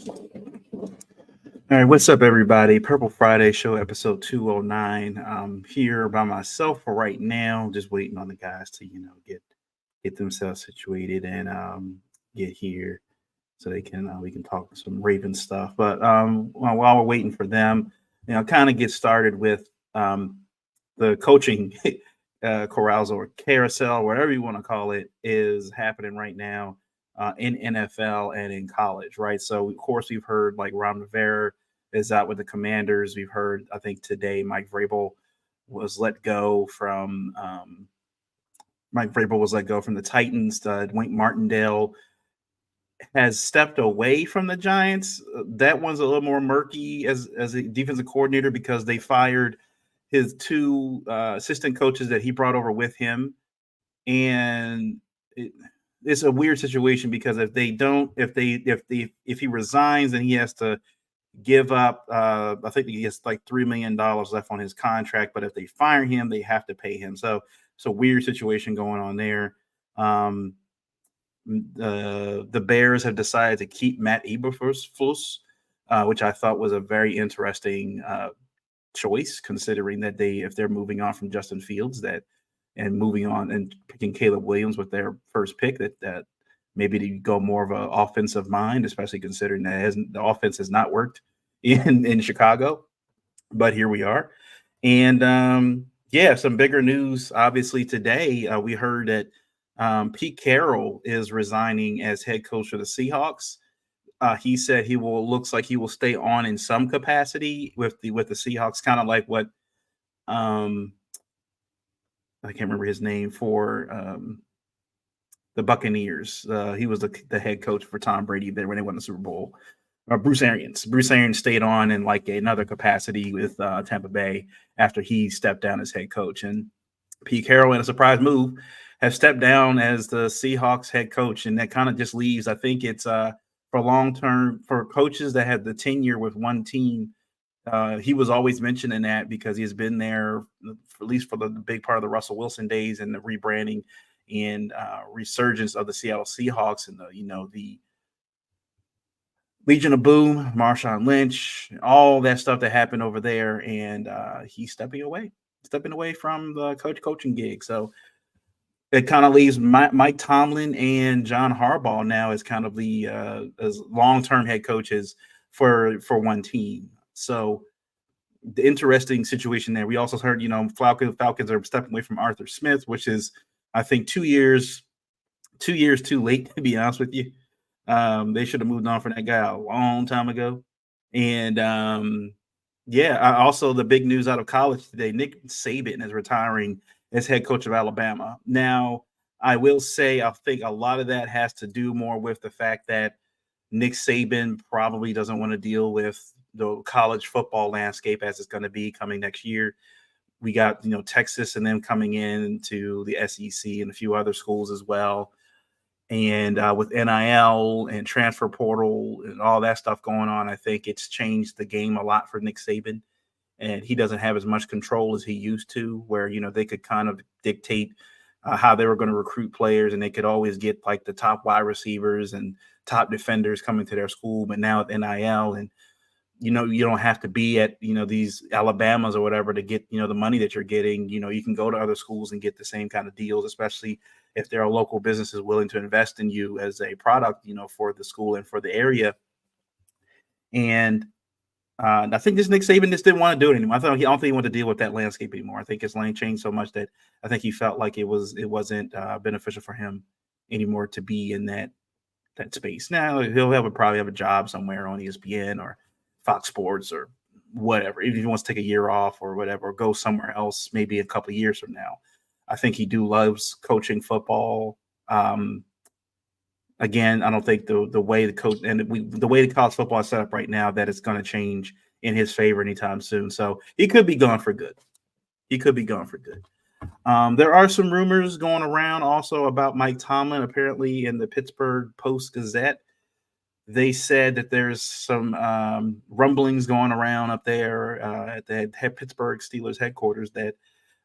All right, what's up, everybody? Purple Friday Show, episode 209. I'm here by myself for right now, just waiting on the guys to, get themselves situated and get here so they can we can talk some Raven stuff. But while we're waiting for them, kind of get started with the coaching carousel or carousel, whatever you want to call it, is happening right now in NFL and in college, right? So, of course, we've heard like Ron Rivera is out with the Commanders. We've heard, I think today, was let go from Mike Vrabel was let go from the Titans. Wink Martindale has stepped away from the Giants. That one's a little more murky as a defensive coordinator because they fired his two assistant coaches that he brought over with him, and it's a weird situation because if he resigns, then he has to give up. I think he has like $3 million left on his contract, but if they fire him, they have to pay him. So it's a weird situation going on there. The Bears have decided to keep Matt Eberflus, which I thought was a very interesting choice, considering that if they're moving on from Justin Fields, and moving on and picking Caleb Williams with their first pick, that maybe to go more of an offensive mind, especially considering that the offense has not worked in Chicago. But here we are, and some bigger news. Obviously, today we heard that Pete Carroll is resigning as head coach for the Seahawks. He said looks like he will stay on in some capacity with the Seahawks, kind of like what I can't remember his name for the Buccaneers. He was the head coach for Tom Brady there when they won the Super Bowl. Bruce Arians. Bruce Arians stayed on in like another capacity with Tampa Bay after he stepped down as head coach. And Pete Carroll, in a surprise move, has stepped down as the Seahawks head coach. And that kind of just leaves, I think it's for long-term, for coaches that had the tenure with one team. He was always mentioning that because he's been there at least for the big part of the Russell Wilson days and the rebranding and resurgence of the Seattle Seahawks and the Legion of Boom, Marshawn Lynch, all that stuff that happened over there, and he's stepping away from the coaching gig. So it kind of leaves Mike Tomlin and John Harbaugh now as kind of the as long-term head coaches for one team. So the interesting situation there. We also heard, Falcons are stepping away from Arthur Smith, which is, I think, 2 years too late, to be honest with you. They should have moved on from that guy a long time ago. And also the big news out of college today, Nick Saban is retiring as head coach of Alabama. Now, I will say, I think a lot of that has to do more with the fact that Nick Saban probably doesn't want to deal with the college football landscape as it's going to be coming next year. We got, Texas and them coming in to the SEC and a few other schools as well. And with NIL and transfer portal and all that stuff going on, I think it's changed the game a lot for Nick Saban. And he doesn't have as much control as he used to, where, they could kind of dictate how they were going to recruit players, and they could always get like the top wide receivers and top defenders coming to their school. But now with NIL, and you don't have to be at these Alabamas or whatever to get the money that you're getting. You can go to other schools and get the same kind of deals, especially if there are local businesses willing to invest in you as a product, for the school and for the area. And I think this Nick Saban just didn't want to do it anymore. I don't think he wanted to deal with that landscape anymore. I think his lane changed so much that I think he felt like it wasn't beneficial for him anymore to be in that space. Now he'll probably have a job somewhere on ESPN or Fox Sports or whatever. Even if he wants to take a year off or whatever, or go somewhere else, maybe a couple of years from now. I think he loves coaching football. Again, I don't think the way the coach and the way the college football is set up right now that it's going to change in his favor anytime soon. So he could be gone for good. There are some rumors going around also about Mike Tomlin. Apparently, in the Pittsburgh Post-Gazette, they said that there's some rumblings going around up there at the Pittsburgh Steelers headquarters that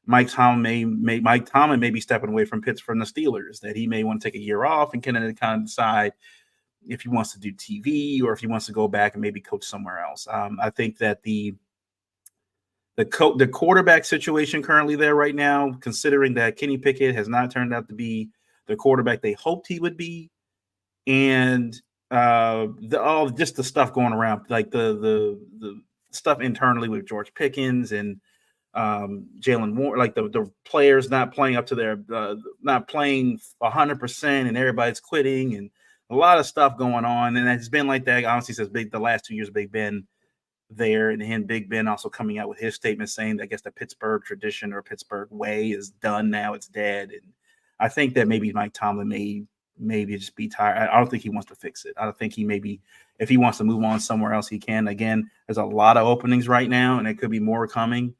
Mike Tomlin may be stepping away from the Steelers, that he may want to take a year off and kind of decide, if he wants to do TV or if he wants to go back and maybe coach somewhere else. I think that the quarterback situation currently there right now, considering that Kenny Pickett has not turned out to be the quarterback they hoped he would be, and all just the stuff going around, like the stuff internally with George Pickens and Jalen Warren, like the players not playing up to their not playing 100%, and everybody's quitting, and a lot of stuff going on, and it's been like that honestly since the last 2 years Big Ben there, and him Big Ben also coming out with his statement saying that I guess the Pittsburgh tradition or Pittsburgh way is done now, it's dead, and I think that maybe Mike Tomlin maybe just be tired. I don't think he wants to fix it. I don't think he maybe if he wants to move on somewhere else he can. Again, there's a lot of openings right now, and there could be more coming.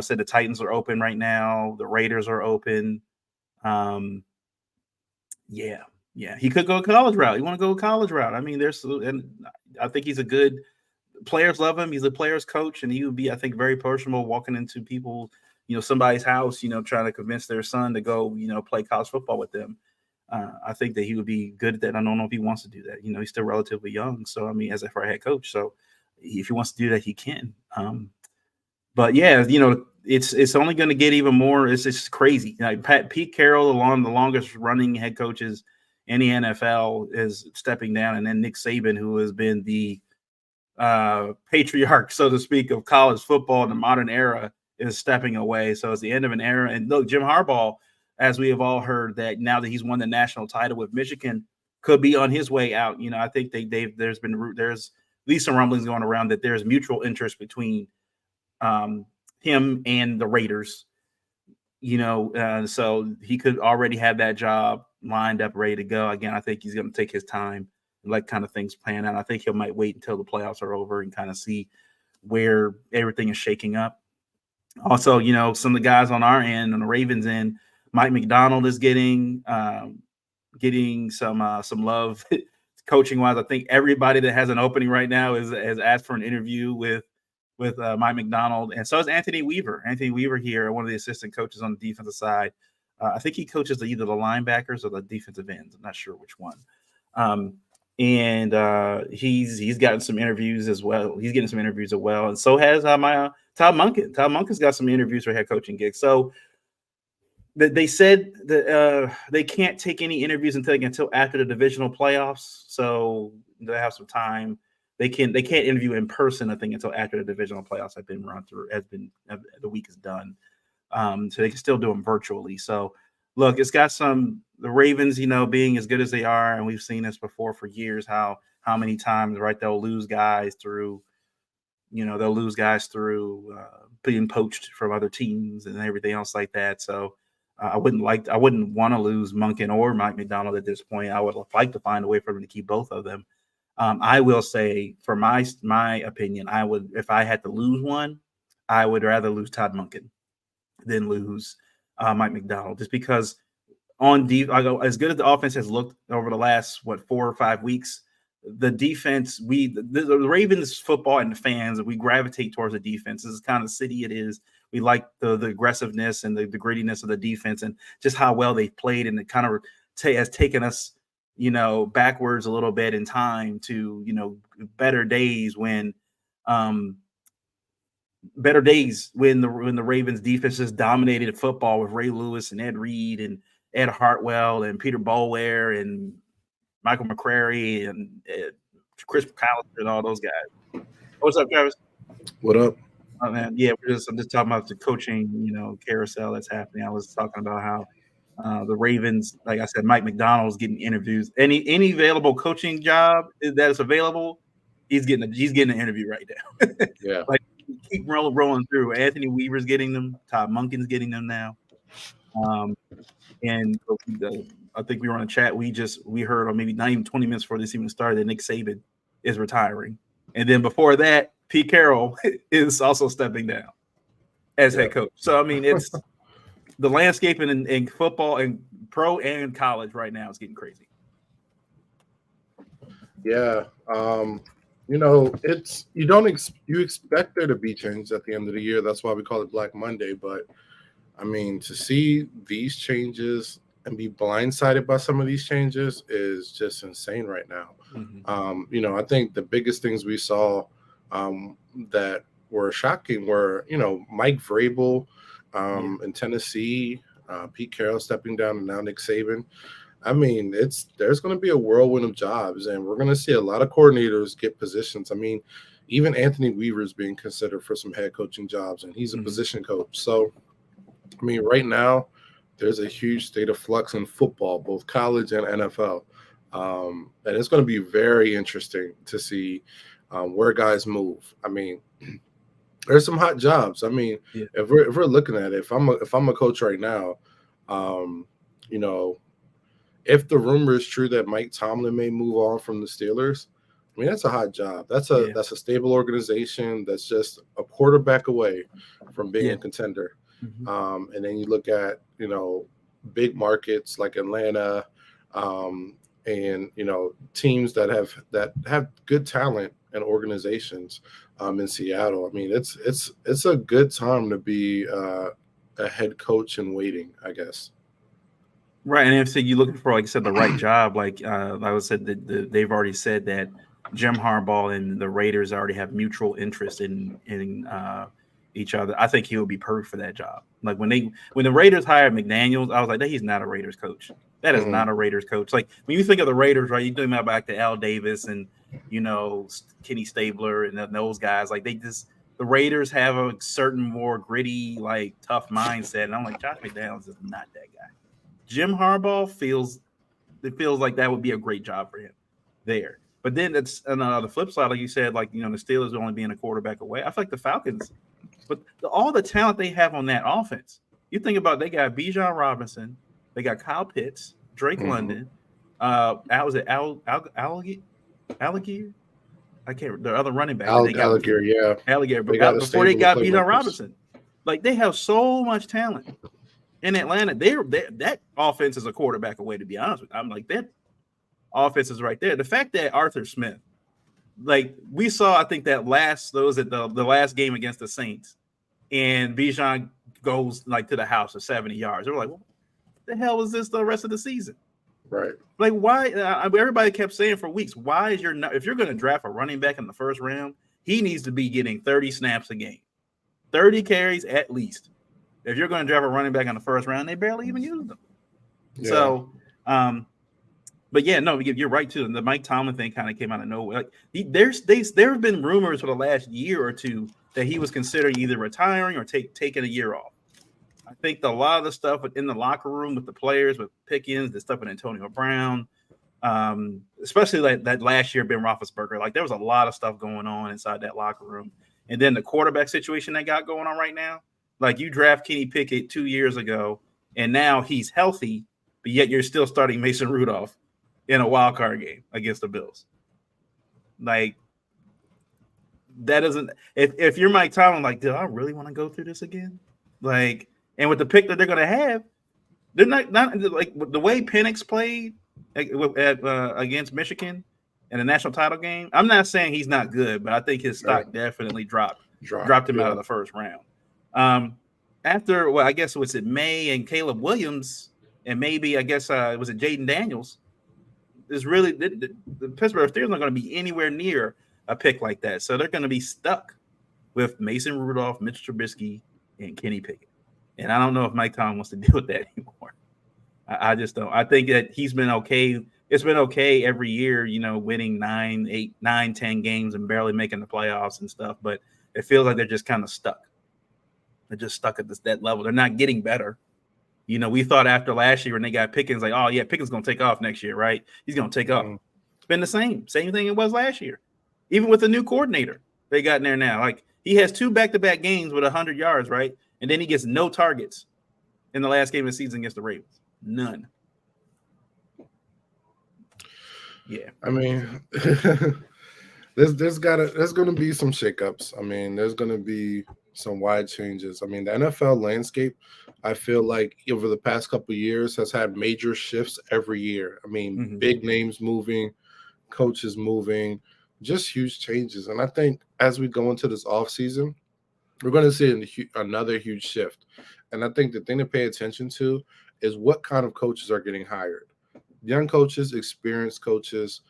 Said the Titans are open right now. The Raiders are open. Yeah. He could go college route. You want to go college route? I mean, and I think he's a good. Players love him. He's a player's coach, and he would be, I think, very personable walking into people, somebody's house, trying to convince their son to go, play college football with them. I think that he would be good at that. I don't know if he wants to do that. He's still relatively young. So, I mean, as a head coach, so if he wants to do that, he can. But yeah, it's only going to get even more. It's just crazy. Like Pete Carroll, the longest running head coaches in the NFL, is stepping down, and then Nick Saban, who has been the patriarch, so to speak, of college football in the modern era, is stepping away. So it's the end of an era. And look, Jim Harbaugh, as we have all heard, that now that he's won the national title with Michigan, could be on his way out. I think there's at least some rumblings going around that there's mutual interest between him and the Raiders, so he could already have that job lined up, ready to go. Again, I think he's going to take his time and let kind of things plan out. I think he might wait until the playoffs are over and kind of see where everything is shaking up. Also, some of the guys on our end, on the Ravens end, Mike Macdonald is getting some love coaching wise. I think everybody that has an opening right now has asked for an interview with Mike Macdonald, and so is Anthony Weaver. Anthony Weaver here, one of the assistant coaches on the defensive side. I think he coaches either the linebackers or the defensive ends. I'm not sure which one. And he's gotten some interviews as well. He's getting some interviews as well, and so has my Todd Monken. Todd Monken's got some interviews for head coaching gigs. So they said that they can't take any interviews until after the divisional playoffs. So they have some time. They can't interview in person, I think, until after the divisional playoffs have been run through, the week is done. So they can still do them virtually. So look, it's got the Ravens, being as good as they are, and we've seen this before for years, how many times, right, they'll lose guys through being poached from other teams and everything else like that. So I wouldn't want to lose Monken or Mike Macdonald at this point. I would like to find a way for them to keep both of them. I will say, for my opinion, if I had to lose one, I would rather lose Todd Monken than lose Mike Macdonald, just because as good as the offense has looked over the last 4 or 5 weeks, the defense, the Ravens football and the fans, we gravitate towards the defense. This is kind of city it is. We like the aggressiveness and the grittiness of the defense, and just how well they've played, and it kind of has taken us backwards a little bit in time to better days when the Ravens defense just dominated football with Ray Lewis and Ed Reed and Ed Hartwell and Peter Boulware and Michael McCrary and Chris McAllister and all those guys. What's up, Travis? What up? Oh man, yeah, I'm just talking about the coaching carousel that's happening. I was talking about how the Ravens, like I said, Mike Macdonald's getting interviews. Any available coaching job that is available, he's getting an interview right now. Yeah, like keep rolling through. Anthony Weaver's getting them. Todd Monken's getting them now. And I think we were on a chat. We heard, or maybe not even 20 minutes before this even started, that Nick Saban is retiring, and then before that, Pete Carroll is also stepping down as head coach. So I mean, it's the landscape in football and pro and college right now is getting crazy. Yeah. It's you expect there to be changes at the end of the year. That's why we call it Black Monday. But I mean, to see these changes and be blindsided by some of these changes is just insane right now. Mhm. I think the biggest things we saw that were shocking were, Mike Vrabel Yeah. in Tennessee, Pete Carroll stepping down, and now Nick Saban. I mean, there's going to be a whirlwind of jobs, and we're going to see a lot of coordinators get positions. I mean, even Anthony Weaver's being considered for some head coaching jobs, and he's a Mhm. position coach. So, I mean, right now, there's a huge state of flux in football, both college and NFL. And it's going to be very interesting to see where guys move. I mean, there's some hot jobs. I mean, Yeah. if we're looking at it, if I'm a coach right now, um, you know, if the rumor is true that Mike Tomlin may move on from the Steelers, I mean that's a hot job. That's a Yeah. that's a stable organization that's just a quarterback away from being Yeah. a contender. Mhm. And then you look at big markets like Atlanta, um, and teams that have good talent and organizations in Seattle. I mean it's a good time to be a head coach in waiting, I guess. Right, and if so you're looking for, like I said, the right job, like I said that they've already said that Jim Harbaugh and the Raiders already have mutual interest in each other. I think he would be perfect for that job. Like when the Raiders hired McDaniels, I was like, he's not a Raiders coach. That is Hmm. not a Raiders coach. Like when you think of the Raiders, right? You think about back to Al Davis and Kenny Stabler and those guys. Like the Raiders have a certain more gritty, like tough mindset, and I'm like, Josh McDaniels is not that guy. Jim Harbaugh feels like that would be a great job for him there. But then it's on the flip side, like you said, like the Steelers only being a quarterback away. I feel like the Falcons, but all the talent they have on that offense. You think about they got Bijan Robinson, they got Kyle Pitts, Drake Hmm. London, was it Alligator? I can't. The other running back that they got Alligator, yeah. Alligator, They but got a before they stable of got Bijan playmakers. Robinson, like they have so much talent in Atlanta. That offense is a quarterback away. To be honest with you, I'm like that offense is right there. The fact that Arthur Smith, like we saw, I think that those at the last game against the Saints, and Bijan goes like to the house of 70 yards. They were like, what the hell is this the rest of the season? Right. Like why? Everybody kept saying for weeks, why is if you're going to draft a running back in the first round, he needs to be getting 30 snaps a game, 30 carries at least. If you're going to draft a running back in the first round, they barely even use them. Yeah. So, but yeah, no, you're right too. The Mike Tomlin thing kind of came out of nowhere. Like there have been rumors for the last year or two that he was considering either retiring or taking a year off. I think a lot of the stuff in the locker room with the players, with Pickens, the stuff with Antonio Brown, especially like that last year, Ben Roethlisberger, like there was a lot of stuff going on inside that locker room. And then the quarterback situation they got going on right now, like you draft Kenny Pickett 2 years ago, and now he's healthy, but yet you're still starting Mason Rudolph in a wild card game against the Bills. Like that doesn't. If you're Mike Tomlin, like, do I really want to go through this again? Like, and with the pick that they're going to have, they're not like the way Penix played against Michigan in the national title game. I'm not saying he's not good, but I think his Right. stock definitely dropped Drop. him out Yeah. of the first round. After I guess was it May and Caleb Williams, and maybe I guess was it Jaden Daniels? Is really the Pittsburgh Steelers not going to be anywhere near a pick like that, so they're going to be stuck with Mason Rudolph, Mitch Trubisky, and Kenny Pickett. And I don't know if Mike Tomlin wants to deal with that anymore. I just don't. I think that he's been okay. It's been okay every year, winning 9, 8, 9, 10 games and barely making the playoffs and stuff. But it feels like they're just kind of stuck. They're just stuck at that level. They're not getting better. We thought after last year when they got Pickens, like, oh yeah, Pickens gonna take off next year, right? He's gonna take off. Mhm. It's been the same thing it was last year. Even with the new coordinator they got in there now, like he has 2 back-to-back games with 100 yards, right? And then he gets no targets in the last game of the season against the Ravens. None. Yeah. I mean, there's gonna be some shakeups. I mean, there's gonna be some wide changes. I mean, the NFL landscape, I feel like over the past couple of years has had major shifts every year. I mean, Mm-hmm. big names moving, coaches moving, just huge changes. And I think as we go into this off season, we're going to see another huge shift. And I think the thing to pay attention to is what kind of coaches are getting hired. Young coaches, experienced coaches,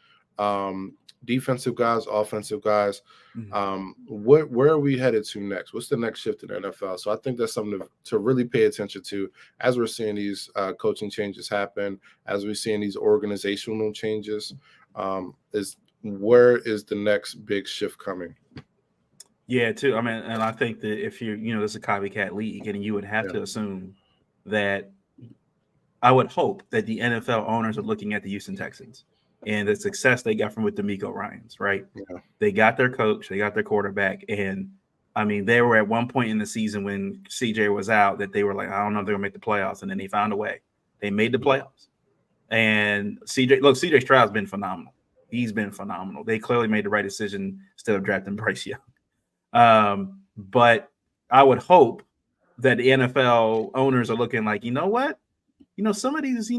defensive guys, offensive guys. Mhm. Where are we headed to next? What's the next shift in the NFL? So I think that's something to really pay attention to as we're seeing these coaching changes happen, as we're seeing these organizational changes. Is where is the next big shift coming? Yeah, too. I mean, and I think that if there's a copycat league, and you would have Yeah, to assume that I would hope that the NFL owners are looking at the Houston Texans and the success they got from with D'Amico Ryans, right? yeah, They got their coach, they got their quarterback, and I mean, they were at one point in the season when CJ was out that they were like, I don't know if they're gonna make the playoffs, and then they found a way. They made the yeah, playoffs, and CJ Stroud's been phenomenal. He's been phenomenal. They clearly made the right decision instead of drafting Bryce Young. But I would hope that the NFL owners are looking like, you know what? Some of these,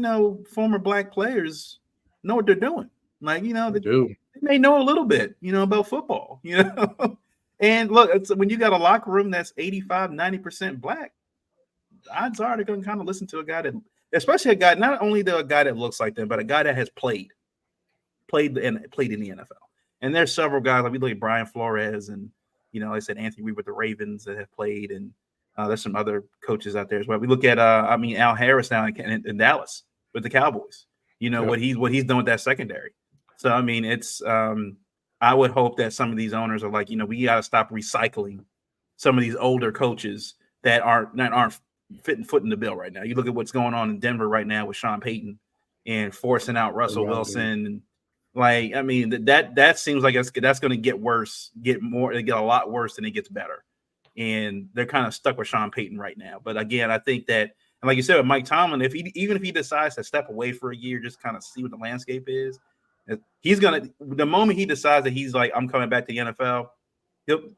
former black players know what they're doing. Like, I do. they may know a little bit, about football, And look, when you got a locker room that's 85, 90% black, odds are they're going to kind of listen to a guy that, especially a guy, not only a guy that looks like them, but a guy that has played in the NFL. And there's several guys like we look at Brian Flores and like I said Anthony Reed with the Ravens that have played, and there's some other coaches out there as well. We look at Al Harris now in Dallas with the Cowboys. Yep. What he's done with that secondary. So I mean, it's I would hope that some of these owners are like, we got to stop recycling some of these older coaches that aren't fitting foot in the bill right now. You look at what's going on in Denver right now with Sean Payton and forcing out Russell Wilson. And like, I mean, that seems like that's going to get worse, get a lot worse than it gets better. And they're kind of stuck with Sean Payton right now. But again, I think that, and like you said with Mike Tomlin, even if he decides to step away for a year, just kind of see what the landscape is, the moment he decides that he's like, I'm coming back to the NFL,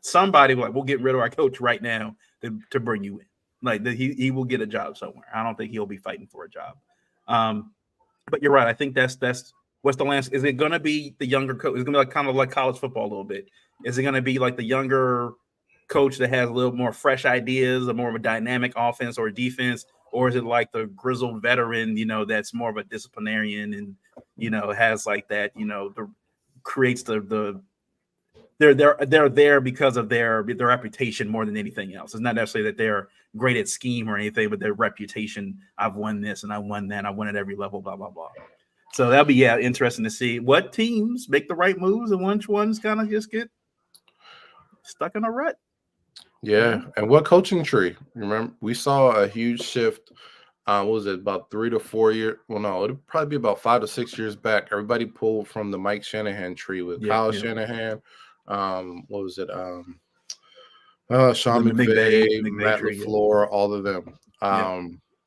somebody will like, we'll get rid of our coach right now to bring you in. Like he will get a job somewhere. I don't think he'll be fighting for a job. But you're right. I think that's what's the landscape. Is it going to be the younger coach? Is it going to be like kind of like college football a little bit? Is it going to be like the younger coach that has a little more fresh ideas, or more of a dynamic offense or defense? Or is it like the grizzled veteran, that's more of a disciplinarian and, has like that, creates they're there because of their reputation more than anything else. It's not necessarily that they're great at scheme or anything, but their reputation. I've won this and I won that. I won at every level, blah, blah, blah. So that'll be interesting to see what teams make the right moves and which ones kind of just get stuck in a rut. Yeah. And what coaching tree? Remember, we saw a huge shift. What was it, about 3 to 4 years? Well, no, it'd probably be about 5 to 6 years back. Everybody pulled from the Mike Shanahan tree with Kyle Shanahan. What was it? Sean McVay, Matt tree, LaFleur, all of them.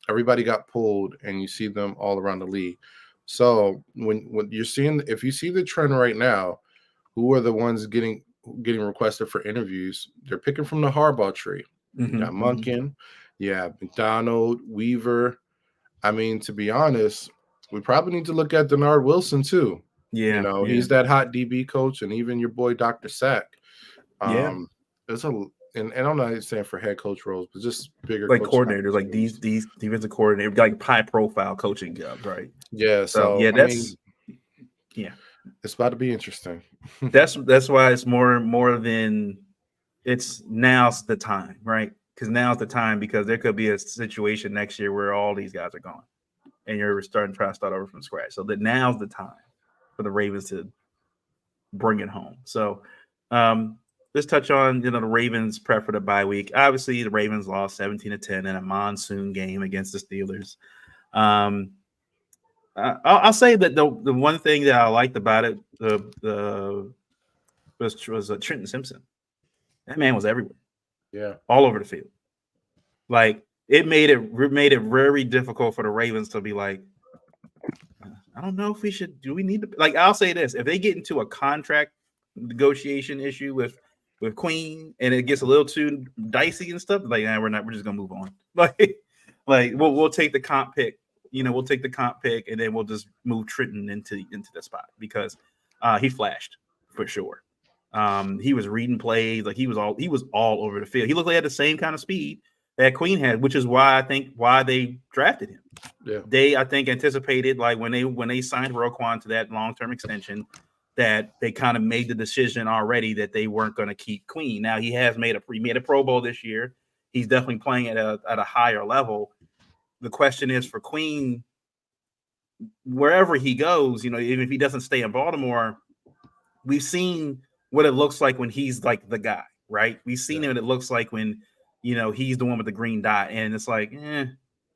Everybody got pulled, and you see them all around the league. So when you're seeing, if you see the trend right now, who are the ones getting requested for interviews? They're picking from the Harbaugh tree. You got Monken, McDonald, Weaver. I mean, to be honest, we probably need to look at Denard Wilson too. He's that hot DB coach, and even your boy Dr. Sack. There's and I'm not saying for head coach roles, but just bigger like coordinators, like these defensive coordinators, like high profile coaching jobs, right? Yeah. So yeah, it's about to be interesting. that's why it's more than it's now's the time, right? Because now's the time, because there could be a situation next year where all these guys are gone and you're trying to start over from scratch. So that now's the time for the Ravens to bring it home. So let's touch on the Ravens prep for the bye week. Obviously, the Ravens lost 17-10 in a monsoon game against the Steelers. I'll say that the one thing that I liked about it was Trenton Simpson. That man was everywhere. Yeah, all over the field. Like it made it very difficult for the Ravens to be like, I don't know if do we need to, like, I'll say this, if they get into a contract negotiation issue with Queen and it gets a little too dicey and stuff, like, we're just gonna move on. Like we'll take the comp pick, we'll take the comp pick and then we'll just move Trenton into the spot because he flashed for sure. He was reading plays, like he was all over the field. He looked like he had the same kind of speed that Queen had, which is why I think why they drafted him. Yeah. They, I think, anticipated, like when they signed Roquan to that long-term extension, that they kind of made the decision already that they weren't going to keep Queen. Now he made a Pro Bowl this year. He's definitely playing at a higher level. The question is for Queen, wherever he goes, even if he doesn't stay in Baltimore, we've seen what it looks like when he's like the guy, right? We've seen what it looks like when, he's the one with the green dot, and it's like,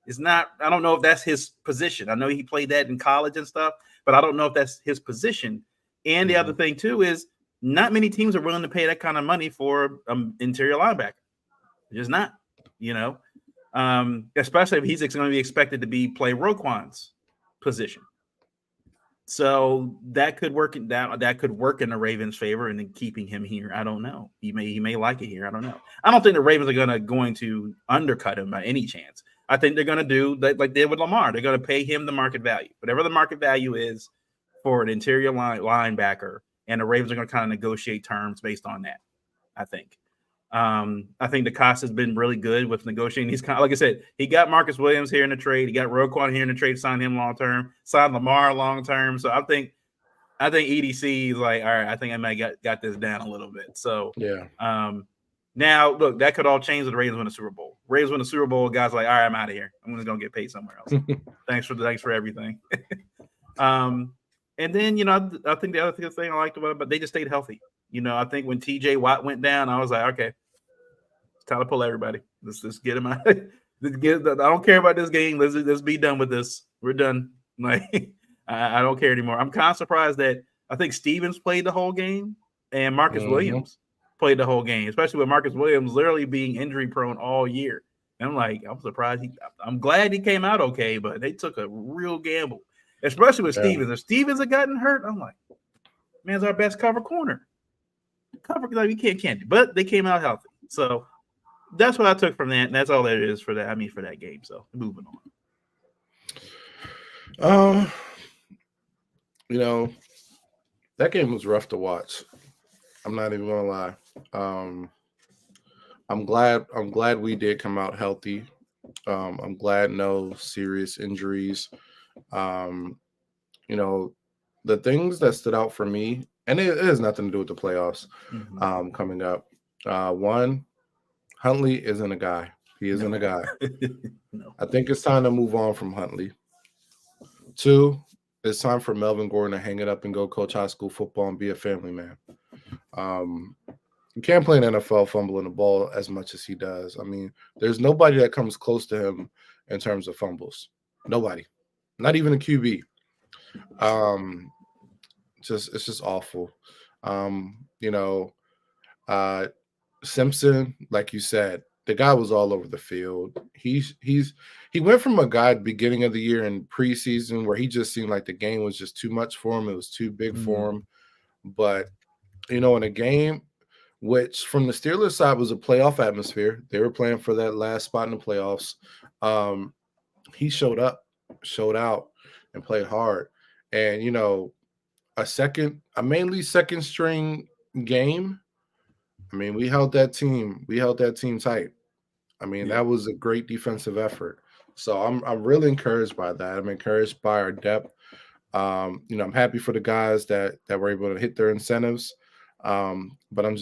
it's not. I don't know if that's his position. I know he played that in college and stuff, but I don't know if that's his position. And the other thing too is not many teams are willing to pay that kind of money for an interior linebacker. Just not, especially if he's going to be expected to play Roquan's position. So that could work in the Ravens' favor and then keeping him here. I don't know. He may like it here. I don't know. I don't think the Ravens are going to undercut him by any chance. I think they're going to do like they did with Lamar. They're going to pay him the market value, whatever the market value is for an interior linebacker, and the Ravens are going to kind of negotiate terms based on that. I think. I think the cost has been really good with negotiating these. Like I said, he got Marcus Williams here in the trade. He got Roquan here in the trade. Signed him long term. Signed Lamar long term. So I think EDC is like, all right. I think I might got this down a little bit. So yeah. Now look, that could all change if the Ravens win the Super Bowl. Ravens win the Super Bowl. Guys like, all right, I'm out of here. I'm just gonna get paid somewhere else. thanks for everything. And then I think the other thing I liked about it, but they just stayed healthy. I think when TJ Watt went down, I was like, okay, it's time to pull everybody. Let's get him out. I don't care about this game. Let's be done with this. We're done. Like I don't care anymore. I'm kind of surprised that I think Stevens played the whole game and Marcus Williams played the whole game, especially with Marcus Williams literally being injury prone all year. And I'm surprised. I'm glad he came out okay, but they took a real gamble, especially with Stevens. If Stevens had gotten hurt, I'm like, man's our best cover corner. You can't. But they came out healthy, so that's what I took from that. And that's all there is for that. For that game. So moving on. That game was rough to watch. I'm not even gonna lie. I'm glad we did come out healthy. I'm glad no serious injuries. The things that stood out for me, and it has nothing to do with the playoffs coming up. One, Huntley isn't a guy. He isn't a guy. No. I think it's time to move on from Huntley. Two, it's time for Melvin Gordon to hang it up and go coach high school football and be a family man. You can't play in NFL fumbling the ball as much as he does. There's nobody that comes close to him in terms of fumbles. Nobody. Not even a QB. It's just awful. Simpson, like you said, the guy was all over the field. He went from a guy at the beginning of the year in preseason where he just seemed like the game was just too much for him. It was too big for him. But, in a game which from the Steelers side was a playoff atmosphere, they were playing for that last spot in the playoffs. He showed out and played hard. And, a mainly second string game. We held that team tight. That was a great defensive effort. So I'm really encouraged by that. I'm encouraged by our depth. I'm happy for the guys that were able to hit their incentives. But I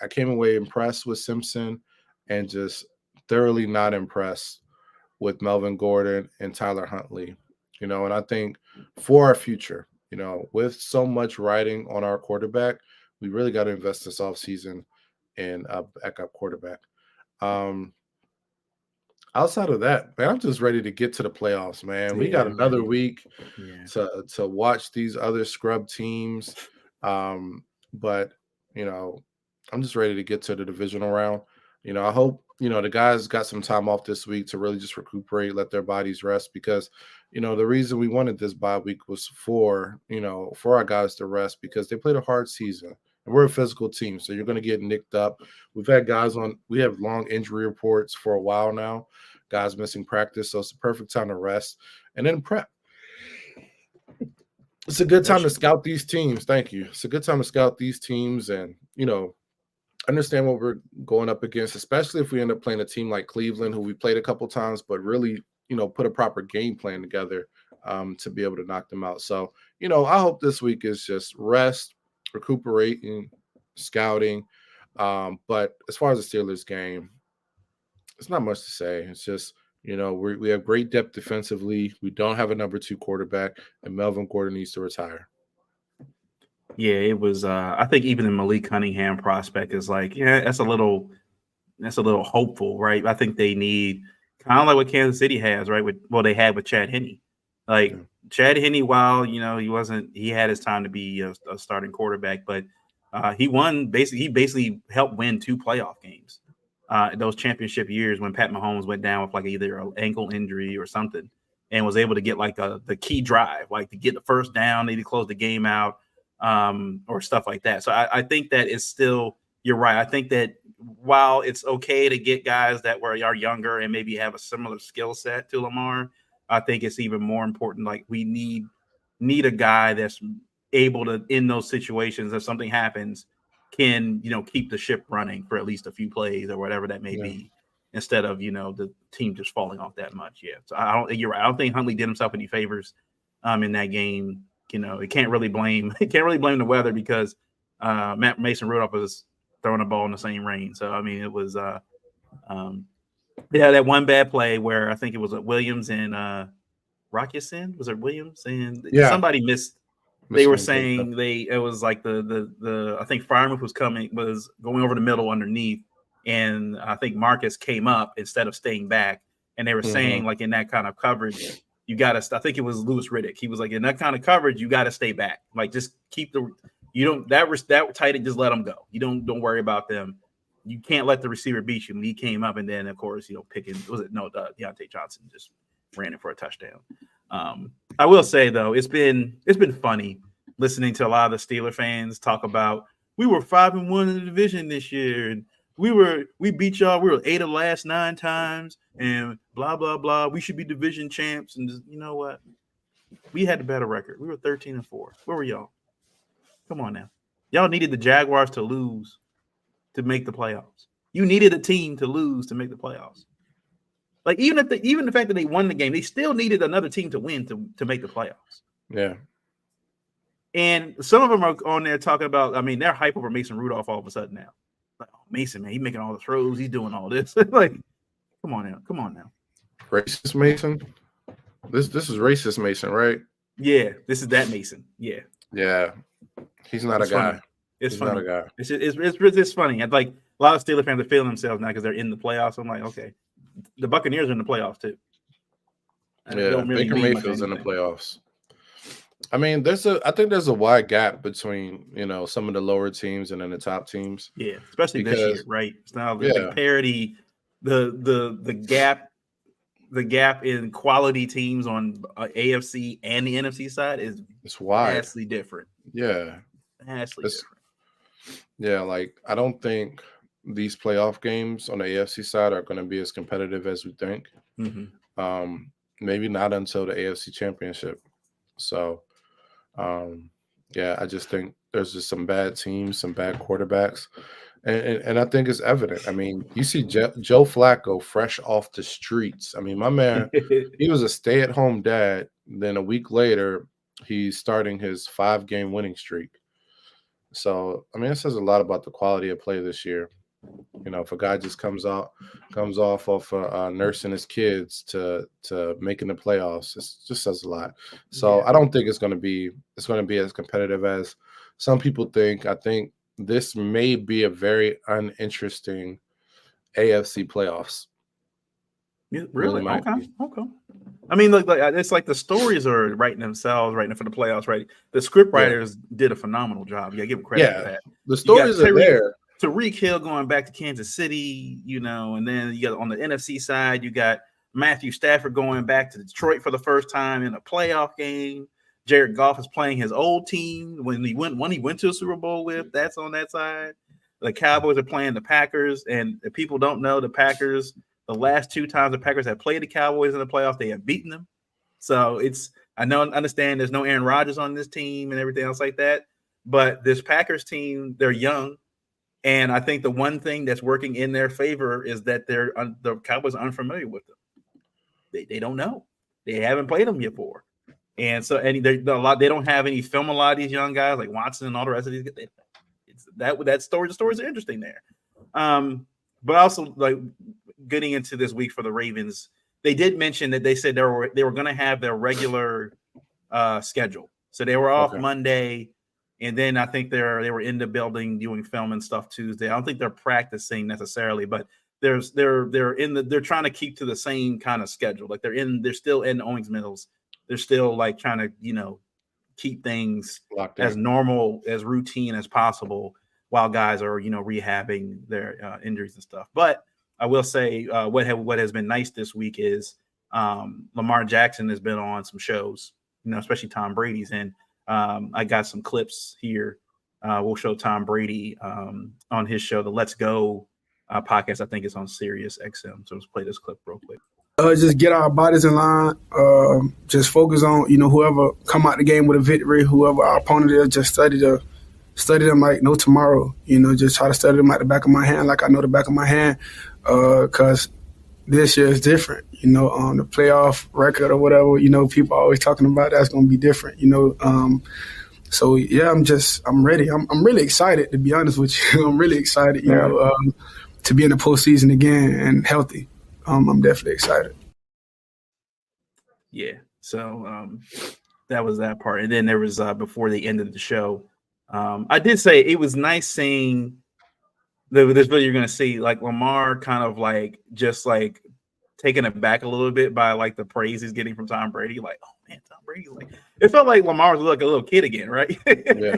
came away impressed with Simpson and just thoroughly not impressed with Melvin Gordon and Tyler Huntley. And I think for our future, with so much riding on our quarterback, we really got to invest this offseason in a backup quarterback. Outside of that, man, I'm just ready to get to the playoffs, man. We got another week to watch these other scrub teams. But, I'm just ready to get to the divisional round. I hope, the guys got some time off this week to really just recuperate, let their bodies rest because, the reason we wanted this bye week was for our guys to rest because they played a hard season. And we're a physical team, so you're going to get nicked up. We have long injury reports for a while now, guys missing practice, so it's the perfect time to rest and then prep. It's a good time to scout these teams. Thank you. It's a good time to scout these teams, and understand what we're going up against, especially if we end up playing a team like Cleveland, who we played a couple times, but really, put a proper game plan together to be able to knock them out. So, I hope this week is just rest, recuperating, scouting. But as far as the Steelers game, it's not much to say. It's just, we have great depth defensively. We don't have a number 2 quarterback, and Melvin Gordon needs to retire. Yeah, it was. I think even the Malik Cunningham prospect is like, yeah, that's a little hopeful, right? I think they need kind of like what Kansas City has, right? They had with Chad Henne. Like Yeah. Chad Henne, while he had his time to be a starting quarterback, but he basically helped win 2 playoff games. Those championship years when Pat Mahomes went down with like either an ankle injury or something, and was able to get like the key drive, like to get the first down, maybe close the game out, or stuff like that. So I think that is still. You're right. I think that while it's okay to get guys that are younger and maybe have a similar skill set to Lamar, I think it's even more important. Like we need a guy that's able to, in those situations, if something happens, can keep the ship running for at least a few plays or whatever that may Yeah. be, instead of the team just falling off that much. Yeah. So I don't. You're right. I don't think Huntley did himself any favors in that game. It can't really blame the weather because Mason Rudolph was throwing a ball in the same range. So I mean, it was that one bad play where I think it was Williams and Rockison. Was it Williams and somebody missed? They were saying it was like the I think Freiermuth was going over the middle underneath, and I think Marcus came up instead of staying back, and they were saying like in that kind of coverage, you got to. I think it was Louis Riddick. He was like, in that kind of coverage, you got to stay back. Like just keep that tight and just let them go. You don't worry about them. You can't let the receiver beat you. And he came up, and then of course Deontay Johnson just ran it for a touchdown. I will say though, it's been funny listening to a lot of the Steeler fans talk about we were 5-1 in the division this year, and we beat y'all. We were 8 of the last 9 times, and blah blah blah. We should be division champs. And just, you know what? We had a better record. We were 13-4. Where were y'all? Come on now. Y'all needed the Jaguars to lose to make the playoffs. You needed a team to lose to make the playoffs. Like even the fact that they won the game, they still needed another team to win to make the playoffs. Yeah. And some of them are on there talking about, I mean, they're hype over Mason Rudolph all of a sudden now. Like, oh, Mason, man, he's making all the throws, he's doing all this. Like, come on now. Racist Mason? This is racist Mason, right? Yeah, this is that Mason. Yeah. Yeah. He's not a guy. It's He's funny. not a guy. It's funny. And like a lot of Steelers fans are feeling themselves now because they're in the playoffs. I'm like, okay, the Buccaneers are in the playoffs too. Yeah, Baker Mayfield's in the playoffs. I mean, I think there's a wide gap between some of the lower teams and then the top teams. Yeah, especially this year, right? It's now the parity, the gap in quality teams on AFC and the NFC side is vastly different. Yeah, vastly different. Yeah, like I don't think these playoff games on the AFC side are going to be as competitive as we think. Mm-hmm. Maybe not until the AFC Championship. So, I just think there's just some bad teams, some bad quarterbacks. And I think it's evident. I mean, you see Joe Flacco fresh off the streets. I mean, my man, he was a stay-at-home dad. Then a week later, he's starting his 5-game winning streak. So, I mean, it says a lot about the quality of play this year. If a guy just comes off nursing his kids to making the playoffs, it just says a lot. So I don't think it's going to be as competitive as some people think. I think this may be a very uninteresting AFC playoffs. Yeah, really? Okay. I mean, look, it's like the stories are writing themselves right now for the playoffs, right? The script writers did a phenomenal job. You gotta give them credit for that. The stories are there. Tyreek Hill going back to Kansas City, and then you got on the NFC side, you got Matthew Stafford going back to Detroit for the first time in a playoff game. Jared Goff is playing his old team when he went to a Super Bowl with. That's on that side. The Cowboys are playing the Packers, and if people don't know, the Packers, the last 2 times the Packers have played the Cowboys in the playoffs, they have beaten them. So I understand there's no Aaron Rodgers on this team and everything else like that, but this Packers team, they're young. And I think the one thing that's working in their favor is that the Cowboys are unfamiliar with them. They don't know. They haven't played them before. And so, and they don't have any film. A lot of these young guys like Watson and all the rest of these. The stories are interesting there. But also like getting into this week for the Ravens, they did mention that they said they were going to have their regular schedule. So they were off Monday, and then I think they were in the building doing film and stuff Tuesday. I don't think they're practicing necessarily, but they're trying to keep to the same kind of schedule. Like they're still in Owings Mills. They're still like trying to, keep things as normal, as routine as possible while guys are, rehabbing their injuries and stuff. But I will say what has been nice this week is Lamar Jackson has been on some shows, especially Tom Brady's. And I got some clips here. We'll show Tom Brady on his show, the Let's Go podcast. I think it's on Sirius XM. So let's play this clip real quick. Just get our bodies in line. Just focus on, whoever come out the game with a victory, whoever our opponent is, just study them like no tomorrow. Just try to study them at the back of my hand like I know the back of my hand. Because this year is different. On the playoff record or whatever, people are always talking about that's going to be different. So yeah, I'm ready. I'm really excited, to be honest with you. I'm really excited, to be in the postseason again and healthy. I'm definitely excited. Yeah. So that was that part. And then there was before the end of the show, I did say it was nice seeing this video. You're going to see like Lamar kind of like just like taken aback a little bit by like the praise he's getting from Tom Brady. Like, oh man, Tom Brady. Like, it felt like Lamar was like a little kid again, right? Yeah.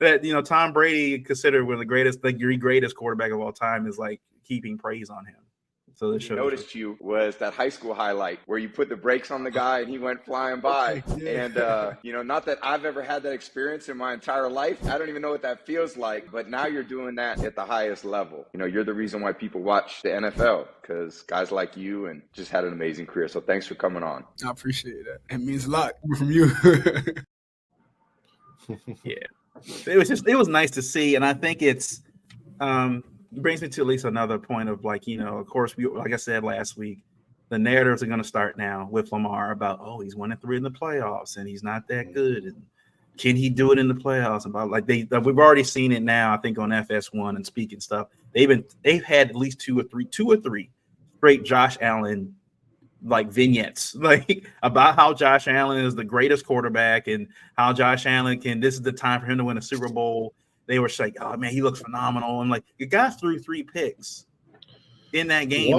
That Tom Brady, considered one of the greatest, like your greatest quarterback of all time, is like keeping praise on him. So this noticed you was that high school highlight where you put the brakes on the guy and he went flying by. Yeah. And, not that I've ever had that experience in my entire life. I don't even know what that feels like. But now you're doing that at the highest level. You're the reason why people watch the NFL, because guys like you and just had an amazing career. So thanks for coming on. I appreciate that. It means a lot from you. Yeah. It was nice to see. And I think it's brings me to at least another point of like, of course, like I said last week, the narratives are going to start now with Lamar about, oh, he's 1-3 in the playoffs and he's not that good. And can he do it in the playoffs? About like we've already seen it now, I think on FS1 and speaking stuff. They've had at least two or three straight Josh Allen like vignettes, like about how Josh Allen is the greatest quarterback and how Josh Allen this is the time for him to win a Super Bowl. They were like, oh man, he looks phenomenal. And like the guy threw 3 picks in that game.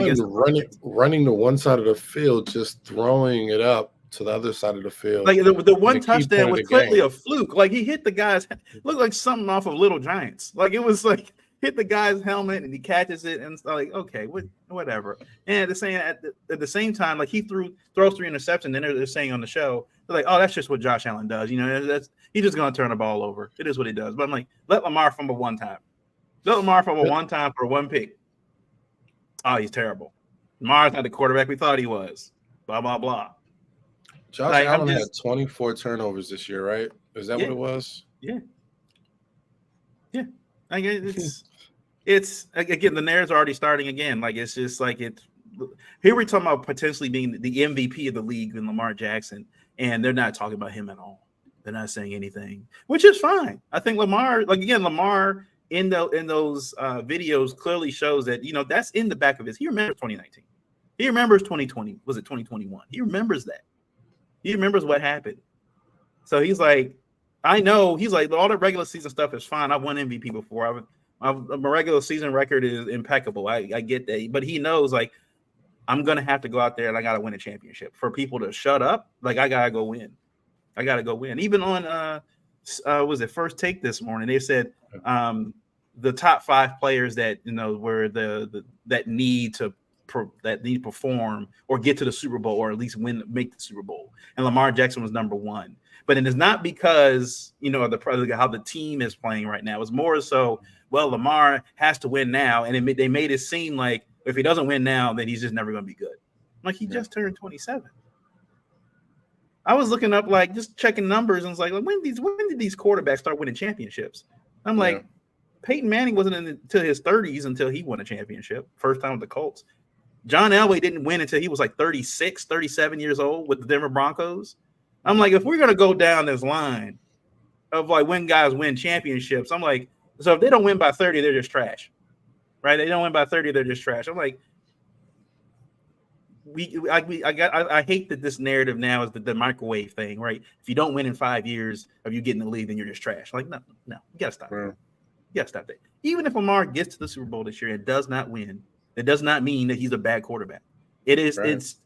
Running to one side of the field, just throwing it up to the other side of the field. Like the one touchdown was clearly a fluke. Like he hit the guy's, looked like something off of Little Giants. Like it was like hit the guy's helmet and he catches it and it's like, okay, whatever. And at the same time, like he throws 3 interceptions. And they're saying on the show, they're like, oh, that's just what Josh Allen does. He's just going to turn the ball over. It is what he does. But I'm like, let Lamar fumble one time. Let Lamar fumble one time for 1 pick. Oh, he's terrible. Lamar's not the quarterback we thought he was. Blah, blah, blah. Josh Allen had 24 turnovers this year, right? Is that what it was? Yeah. Yeah. I guess it's again, the narratives are already starting again. Like it's just like here we're talking about potentially being the MVP of the league in Lamar Jackson, and they're not talking about him at all. They're not saying anything, which is fine. I think Lamar in those videos clearly shows that that's in the back of his. He remembers 2019. He remembers 2020. Was it 2021? He remembers that. He remembers what happened. So he's like, I know. He's like, all the regular season stuff is fine. I've won MVP before. My regular season record is impeccable. I get that. But he knows, like, I'm going to have to go out there and I got to win a championship. For people to shut up, like, I got to go win. I got to go win. Even on, was it First Take this morning? They said the top 5 players that, were that need to perform or get to the Super Bowl or at least make the Super Bowl. And Lamar Jackson was number 1. But it is not because, how the team is playing right now. It's more so, well, Lamar has to win now. And they made it seem like if he doesn't win now, then he's just never going to be good. Like, he just turned 27. I was looking up, like, just checking numbers, and it's like, when did these quarterbacks start winning championships? I'm like, Peyton Manning wasn't until his 30s until he won a championship, first time with the Colts. John Elway didn't win until he was like 36, 37 years old with the Denver Broncos. I'm like, if we're going to go down this line of like when guys win championships, I'm like, so if they don't win by 30, they're just trash, right? They don't win by 30, they're just trash. I'm like, I hate that this narrative now is the microwave thing, right? If you don't win in 5 years of you getting the lead, then you're just trash. Like, no, you got to stop. Right. You got to stop that. Even if Lamar gets to the Super Bowl this year and does not win, it does not mean that he's a bad quarterback. It is, Right. It's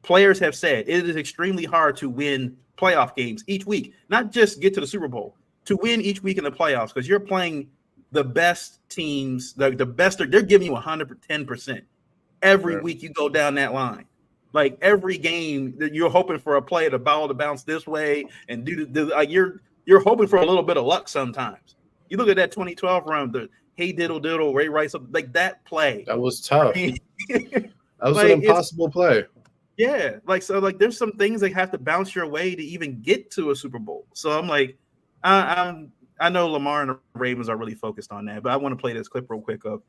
players have said it is extremely hard to win playoff games each week, not just get to the Super Bowl, to win each week in the playoffs, because you're playing the best teams, the best, they're giving you 110% every Right. week you go down that line. Like every game that you're hoping for a play, the ball to bounce this way and like you're hoping for a little bit of luck sometimes. You look at that 2012 run, the hey diddle diddle, Ray Rice, like that play. That was tough. I mean, That was like, an impossible play. yeah, like so, like there's some things that have to bounce your way to even get to a Super Bowl. So I'm like, I know Lamar and the Ravens are really focused on that, but I want to play this clip real quick of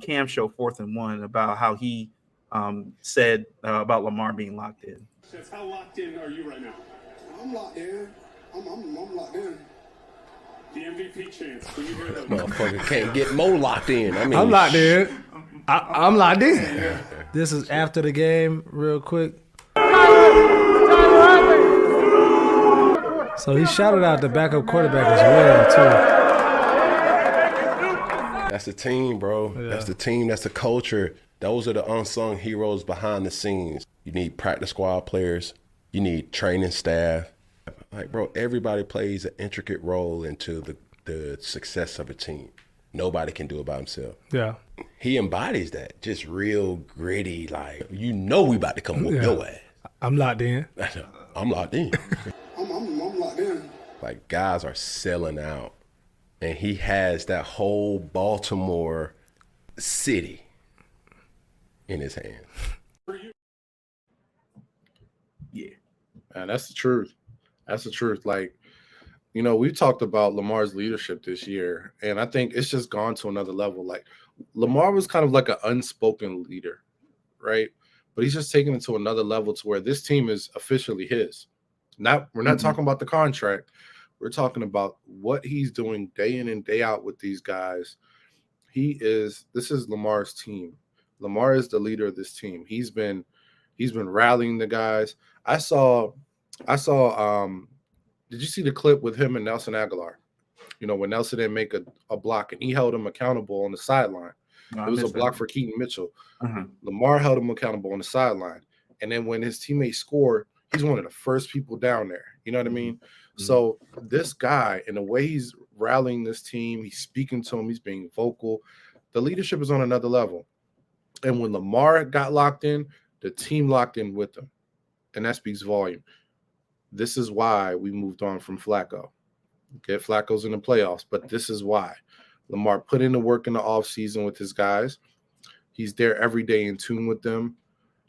Cam show 4th and 1 about how he said about Lamar being locked in. How locked in are you right now? I'm locked in. I'm locked in. The MVP chance. When you hear that, Motherfucker can't get more locked in. I mean, I'm locked in. I'm locked in. This is after the game, real quick. So he shouted out the backup quarterback as well, too. That's the team, bro. Yeah. That's the team. That's the culture. Those are the unsung heroes behind the scenes. You need practice squad players. You need training staff. Like, bro, everybody plays an intricate role into the success of a team. Nobody can do it by himself. Yeah. He embodies that. Just real gritty, like, you know we about to come whoop your ass. I'm locked in. I'm locked in. I'm locked in. Like, guys are selling out. And he has that whole Baltimore city in his hand. Yeah. Man, that's the truth. That's the truth. Like, you know, we talked about Lamar's leadership this year, and I think it's just gone to another level. Like, Lamar was kind of like an unspoken leader, right? But he's just taken it to another level to where this team is officially his. We're not talking about the contract. We're talking about what he's doing day in and day out with these guys. This is Lamar's team. Lamar is the leader of this team. He's been rallying the guys. I saw did you see the clip with him and Nelson Aguilar? You know, when Nelson didn't make a block and he held him accountable on the sideline. It was a block for Keaton Mitchell. Lamar held him accountable on the sideline. And then when his teammates scored, he's one of the first people down there. You know what I mean? Mm-hmm. So this guy, and the way he's rallying this team, he's speaking to him, he's being vocal. The leadership is on another level. And when Lamar got locked in, the team locked in with him. And that speaks volume. This is why we moved on from Flacco. Okay, Flacco's in the playoffs, but this is why. Lamar put in the work in the offseason with his guys. He's there every day in tune with them.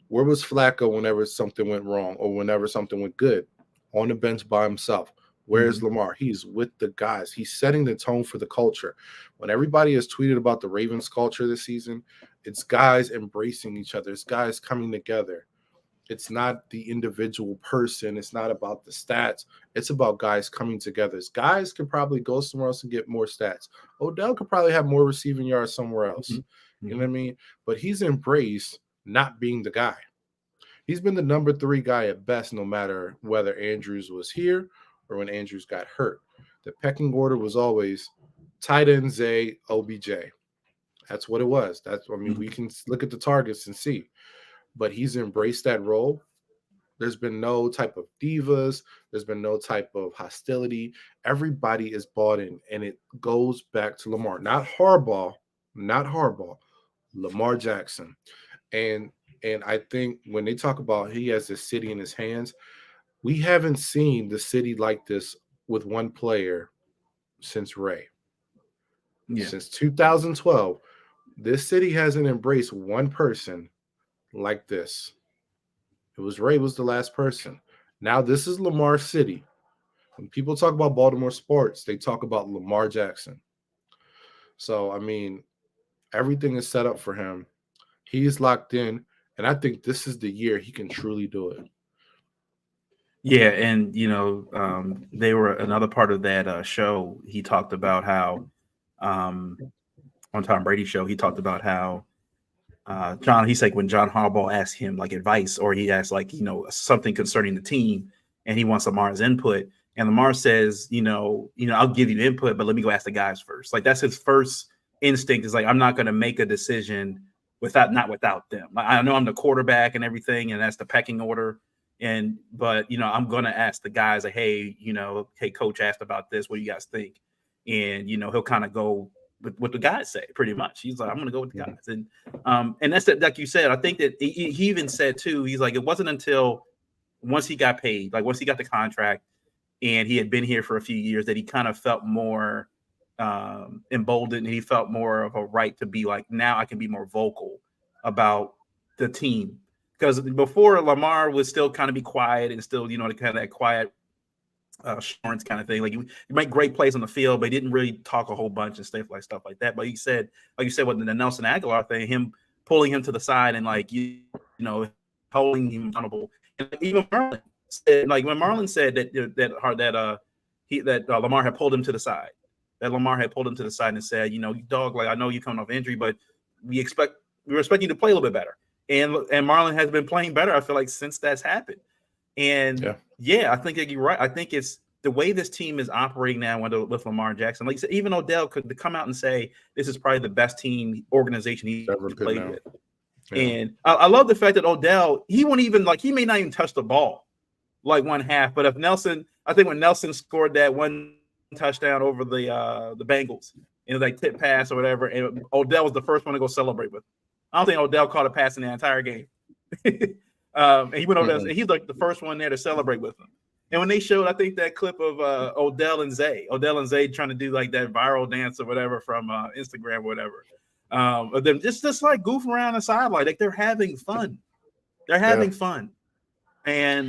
Where was Flacco whenever something went wrong or whenever something went good? On the bench by himself. Where's Lamar? He's with the guys. He's setting the tone for the culture. When everybody has tweeted about the Ravens culture this season, it's guys embracing each other. It's guys coming together. It's not the individual person. It's not about the stats. It's about guys coming together. Guys can probably go somewhere else and get more stats. Odell could probably have more receiving yards somewhere else. Mm-hmm. You know what I mean? But he's embraced not being the guy. He's been the number 3 guy at best, no matter whether Andrews was here or when Andrews got hurt. The pecking order was always tight end, Zay, OBJ. That's what it was. We can look at the targets and see. But he's embraced that role. There's been no type of divas. There's been no type of hostility. Everybody is bought in, and it goes back to Lamar. Not Harbaugh, Lamar Jackson. And I think when they talk about he has this city in his hands, we haven't seen the city like this with one player since Ray. Yeah. Since 2012, this city hasn't embraced one person like this. It was Ray was the last person. Now this is Lamar City. When people talk about Baltimore sports, they talk about Lamar Jackson. So, I mean, everything is set up for him. He's locked in, and I think this is the year he can truly do it. Yeah, and they were another part of that show. He talked about how on Tom Brady show, he talked about how he's like when John Harbaugh asked him like advice, or he asked like something concerning the team, and he wants Lamar's input, and Lamar says, I'll give you input, but let me go ask the guys first. Like that's his first instinct is like I'm not going to make a decision without them. I know I'm the quarterback and everything, and that's the pecking order. But I'm going to ask the guys like, hey, hey, coach asked about this. What do you guys think? And he'll kind of go with what the guys say, pretty much. He's like, I'm going to go with the guys, and that's like you said. I think that he even said too. He's like, it wasn't until once he got paid, like once he got the contract, and he had been here for a few years, that he kind of felt more emboldened, and he felt more of a right to be like, now I can be more vocal about the team. Because before, Lamar would still kind of be quiet and still, kind of that quiet assurance kind of thing. Like you make great plays on the field, but he didn't really talk a whole bunch and stuff like that. But he said, like you said, with the Nelson Aguilar thing, him pulling him to the side and like holding him accountable. And even Marlon said, like when Marlon said that Lamar had pulled him to the side, and said, dog, like I know you coming off injury, but we expect you to play a little bit better. And Marlon has been playing better, I feel like, since that's happened. And I think that you're right. I think it's the way this team is operating now with Lamar Jackson. Like you said, even Odell could come out and say this is probably the best team organization he's ever played with. Yeah. And I love the fact that Odell, he won't even he may not even touch the ball like one half. But if when Nelson scored that one touchdown over the Bengals, like tip pass or whatever, and Odell was the first one to go celebrate with him. I don't think Odell caught a pass in the entire game. And he went over there, and he's like the first one there to celebrate with him. And when they showed, I think that clip of Odell and Zay trying to do like that viral dance or whatever from Instagram or whatever, of them just like goof around the sideline, like they're having fun. They're having fun. And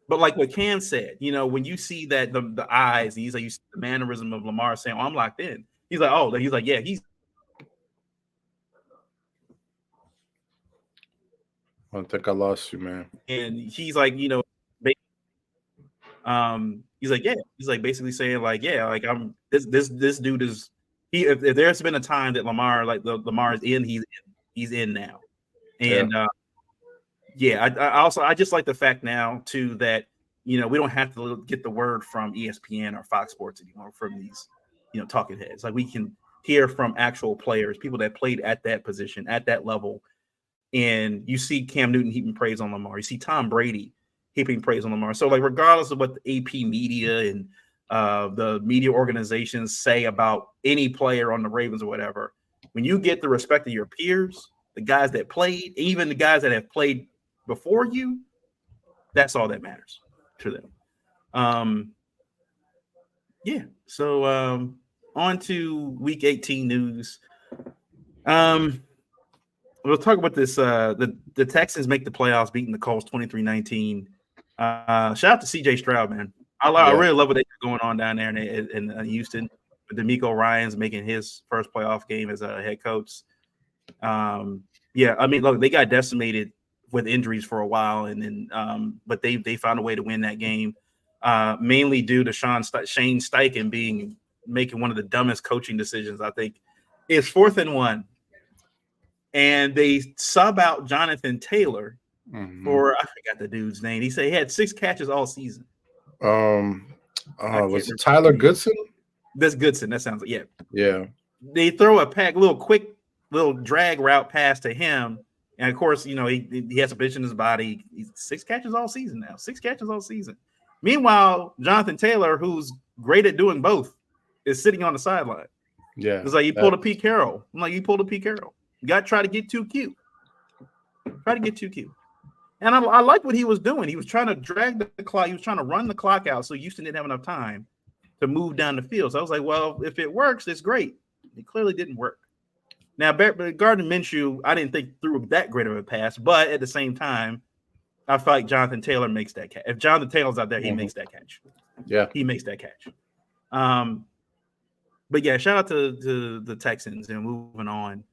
but like what Cam said, when you see that the eyes, he's like, you see the mannerism of Lamar saying, "Oh, I'm locked in." He's like, yeah, he's. I think I lost you, man. And he's like, he's like, yeah, he's like basically saying like, yeah, like I'm this dude is if there's been a time that Lamar is in, he's in now. And I just like the fact now too that we don't have to get the word from ESPN or Fox Sports anymore from these talking heads. Like we can hear from actual players, people that played at that position, at that level. And you see Cam Newton heaping praise on Lamar. You see Tom Brady heaping praise on Lamar. So, like, regardless of what the AP media and the media organizations say about any player on the Ravens or whatever, when you get the respect of your peers, the guys that played, even the guys that have played before you, that's all that matters to them. So on to Week 18 news. We'll talk about this. The Texans make the playoffs, beating the Colts 23-19. Shout out to CJ Stroud, man. I really love what they got going on down there in Houston. D'Amico Ryan's making his first playoff game as a head coach. I mean, look, they got decimated with injuries for a while, and then but they found a way to win that game, mainly due to Shane Steichen making one of the dumbest coaching decisions. I think it's 4th and 1. And they sub out Jonathan Taylor for, I forgot the dude's name. He said he had 6 catches all season. Was it Tyler Goodson? That's Goodson. That sounds like, yeah. They throw a quick drag route pass to him. And of course, he has a pitch in his body. He's 6 catches all season now. 6 catches all season. Meanwhile, Jonathan Taylor, who's great at doing both, is sitting on the sideline. Yeah. It's like you pulled a Pete Carroll. I'm like, you pulled a Pete Carroll. You got to try to get too cute. And I like what he was doing. He was trying to drag the clock. He was trying to run the clock out so Houston didn't have enough time to move down the field. So I was like, well, if it works, it's great. It clearly didn't work. Now, Gardner Minshew, I didn't think threw that great of a pass, but at the same time, I feel like Jonathan Taylor makes that catch. If Jonathan Taylor's out there, he makes that catch. Yeah. He makes that catch. but yeah, shout out to the Texans and moving on.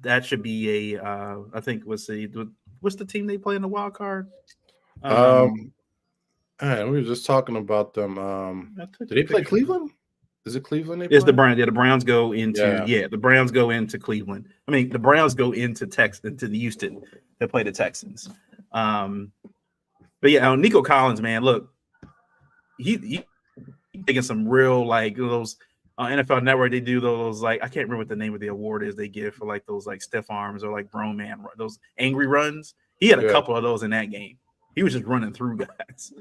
That should be a I think what's the team they play in the wild card? All right, we were just talking about them. I took Did they a play picture. Cleveland? Is it Cleveland they It's play? the Browns. Yeah, the Browns go into Yeah. the Browns go into Cleveland. I mean, the Browns go into into the Houston to play the Texans. But yeah, Nico Collins, man, look, he taking some real like those NFL Network. They do those like I can't remember what the name of the award is they give for like those like stiff arms or like grown man those angry runs. He had a couple of those in that game. He was just running through guys.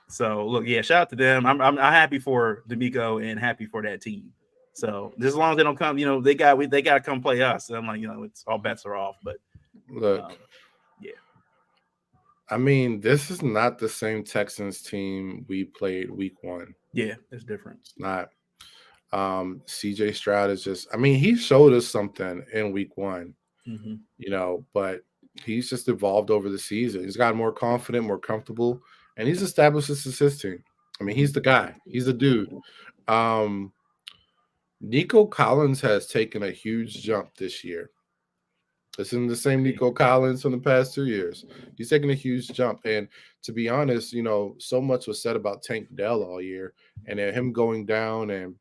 So look, yeah, shout out to them. I'm happy for D'Amico and happy for that team. So just as long as they don't come, they got to come play us. And I'm like, it's all bets are off. But look, yeah. I mean, this is not the same Texans team we played week 1. Yeah, it's different. It's not. CJ Stroud is just, I mean, he showed us something in week 1, but he's just evolved over the season. He's gotten more confident, more comfortable, and he's established this as his team. I mean, he's the guy. He's the dude. Nico Collins has taken a huge jump this year. This isn't the same Nico Collins from the past 2 years. He's taking a huge jump. And to be honest, so much was said about Tank Dell all year and him going down and,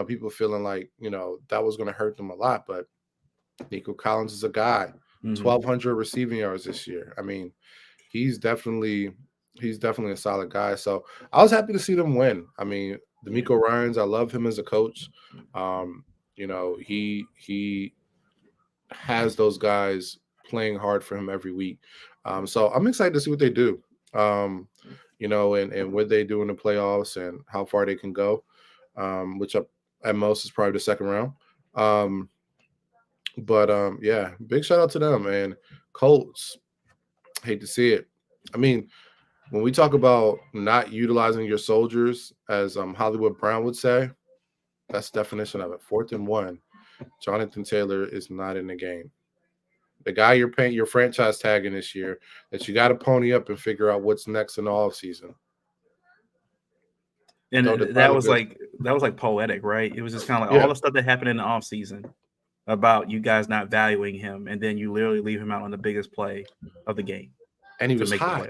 people feeling like, that was going to hurt them a lot. But Nico Collins is a guy, 1,200 receiving yards this year. I mean, he's definitely a solid guy. So I was happy to see them win. I mean, D'Amico Ryans, I love him as a coach. He has those guys playing hard for him every week. So I'm excited to see what they do, and what they do in the playoffs and how far they can go, which at most is probably the second round. Yeah, big shout out to them. And Colts, hate to see it. I mean, when we talk about not utilizing your soldiers, as Hollywood Brown would say, that's the definition of it. 4th and 1. Jonathan Taylor is not in the game. The guy you're paying your franchise tagging this year that you got to pony up and figure out what's next in the offseason. And that was like poetic, right? It was just kind of like all the stuff that happened in the offseason about you guys not valuing him, and then you literally leave him out on the biggest play of the game. And he was hot.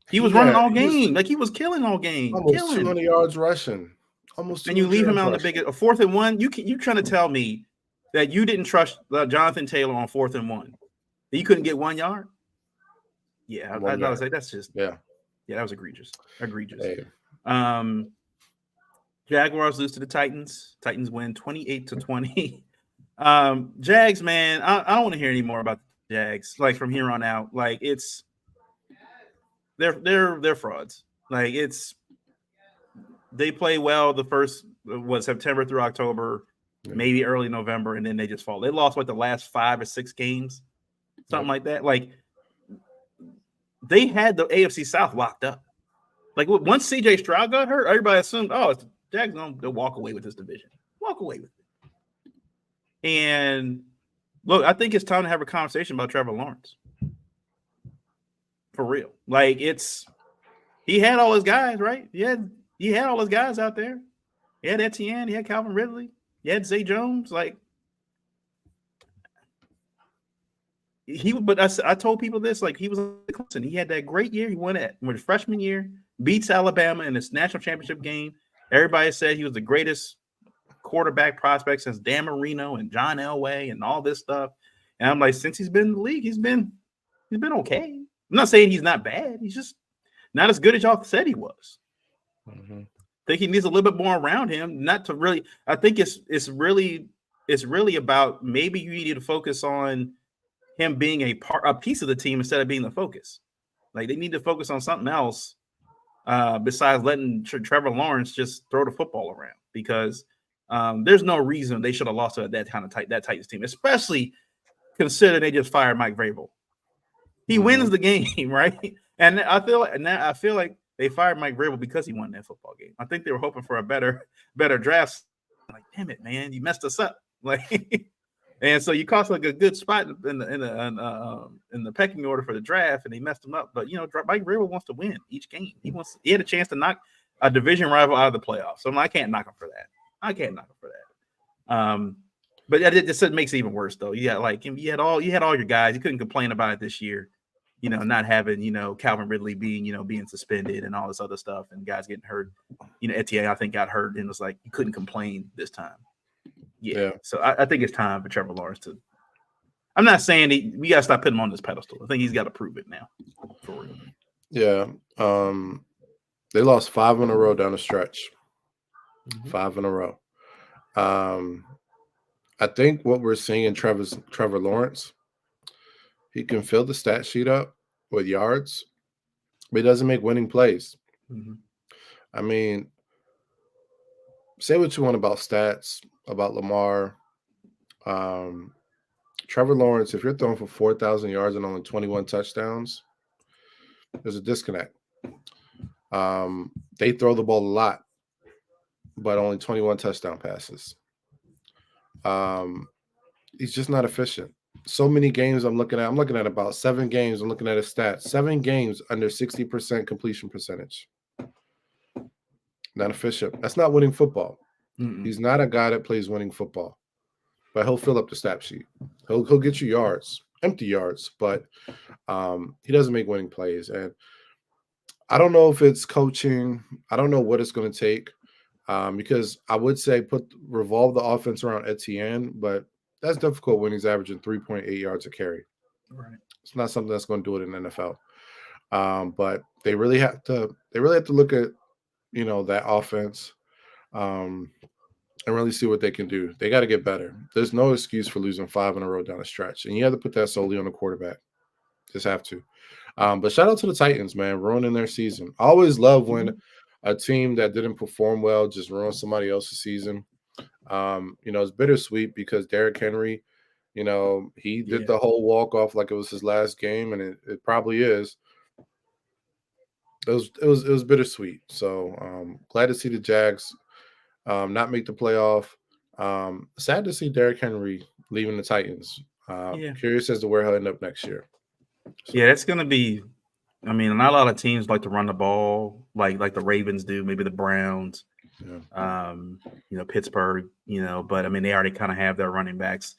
He was running all game. He was killing all game. Almost 200 yards rushing. Almost. And you leave him out on the biggest 4th and 1. You trying to tell me that you didn't trust Jonathan Taylor on 4th and 1? That you couldn't get 1 yard? Yeah, I was like, that's just that was egregious. Hey. Jaguars lose to the Titans. Titans win 28-20. Jags, man, I don't want to hear any more about the Jags. Like from here on out, like they're frauds. Like they play well the first September through October, maybe early November, and then they just fall. They lost the last 5 or 6 games, something like that. Like they had the AFC South locked up. Like once CJ Stroud got hurt, everybody assumed, it's the Jags they'll walk away with this division. Walk away with it. And look, I think it's time to have a conversation about Trevor Lawrence. For real. Like he had all his guys, right? He had all his guys out there. He had Etienne, he had Calvin Ridley, he had Zay Jones. Like I told people this, like he was Clemson. He had that great year. He won it with his freshman year, beats Alabama in this national championship game. Everybody said he was the greatest quarterback prospect since Dan Marino and John Elway and all this stuff. And I'm like, since he's been in the league, he's been okay. I'm not saying he's not bad. He's just not as good as y'all said he was. I think he needs a little bit more around him. Not to really. I think it's really about maybe you need to focus on him being a piece of the team instead of being the focus. Like they need to focus on something else besides letting Trevor Lawrence just throw the football around, because there's no reason they should have lost to that Titans team, especially considering they just fired Mike Vrabel. He wins the game, right? And I feel like they fired Mike Vrabel because he won that football game. I think they were hoping for a better draft. I'm like, damn it, man, you messed us up. Like, and so you cost like a good spot in the pecking order for the draft, and they messed them up. But Mike Vrabel wants to win each game. He had a chance to knock a division rival out of the playoffs. So I can't knock him for that. But it just makes it even worse though. You had all your guys. You couldn't complain about it this year. Not having Calvin Ridley being suspended and all this other stuff and guys getting hurt. Etienne I think got hurt and it was like you couldn't complain this time. Yeah. So I think it's time for Trevor Lawrence to. I'm not saying we got to stop putting him on this pedestal. I think he's got to prove it now. For real. Yeah. They lost 5 in a row down the stretch. 5 in a row. I think what we're seeing in Trevor Lawrence, he can fill the stat sheet up with yards, but he doesn't make winning plays. Mm-hmm. I mean, say what you want about stats, about Lamar. Trevor Lawrence, if you're throwing for 4,000 yards and only 21 touchdowns, there's a disconnect. They throw the ball a lot, but only 21 touchdown passes. He's just not efficient. So many games I'm looking at about 7 games. I'm looking at his stats. 7 games under 60% completion percentage. Not efficient. That's not winning football. Mm-mm. He's not a guy that plays winning football, but he'll fill up the stat sheet. He'll get you yards, empty yards, but he doesn't make winning plays. And I don't know if it's coaching. I don't know what it's going to take because I would say revolve the offense around Etienne, but that's difficult when he's averaging 3.8 yards a carry. Right. It's not something that's going to do it in the NFL. But they really have to look at that offense and really see what they can do. They got to get better. There's no excuse for losing 5 in a row down the stretch, and you have to put that solely on the quarterback. Just have to. But shout out to the Titans, man, ruining their season. I always love when a team that didn't perform well just ruins somebody else's season. It's bittersweet because Derrick Henry, he did the whole walk-off like it was his last game, and it probably is. It was bittersweet. So glad to see the Jags not make the playoff. Sad to see Derrick Henry leaving the Titans. Curious as to where he'll end up next year. So. Yeah, it's going to be – I mean, not a lot of teams like to run the ball like the Ravens do, maybe the Browns, Pittsburgh, but, I mean, they already kind of have their running backs.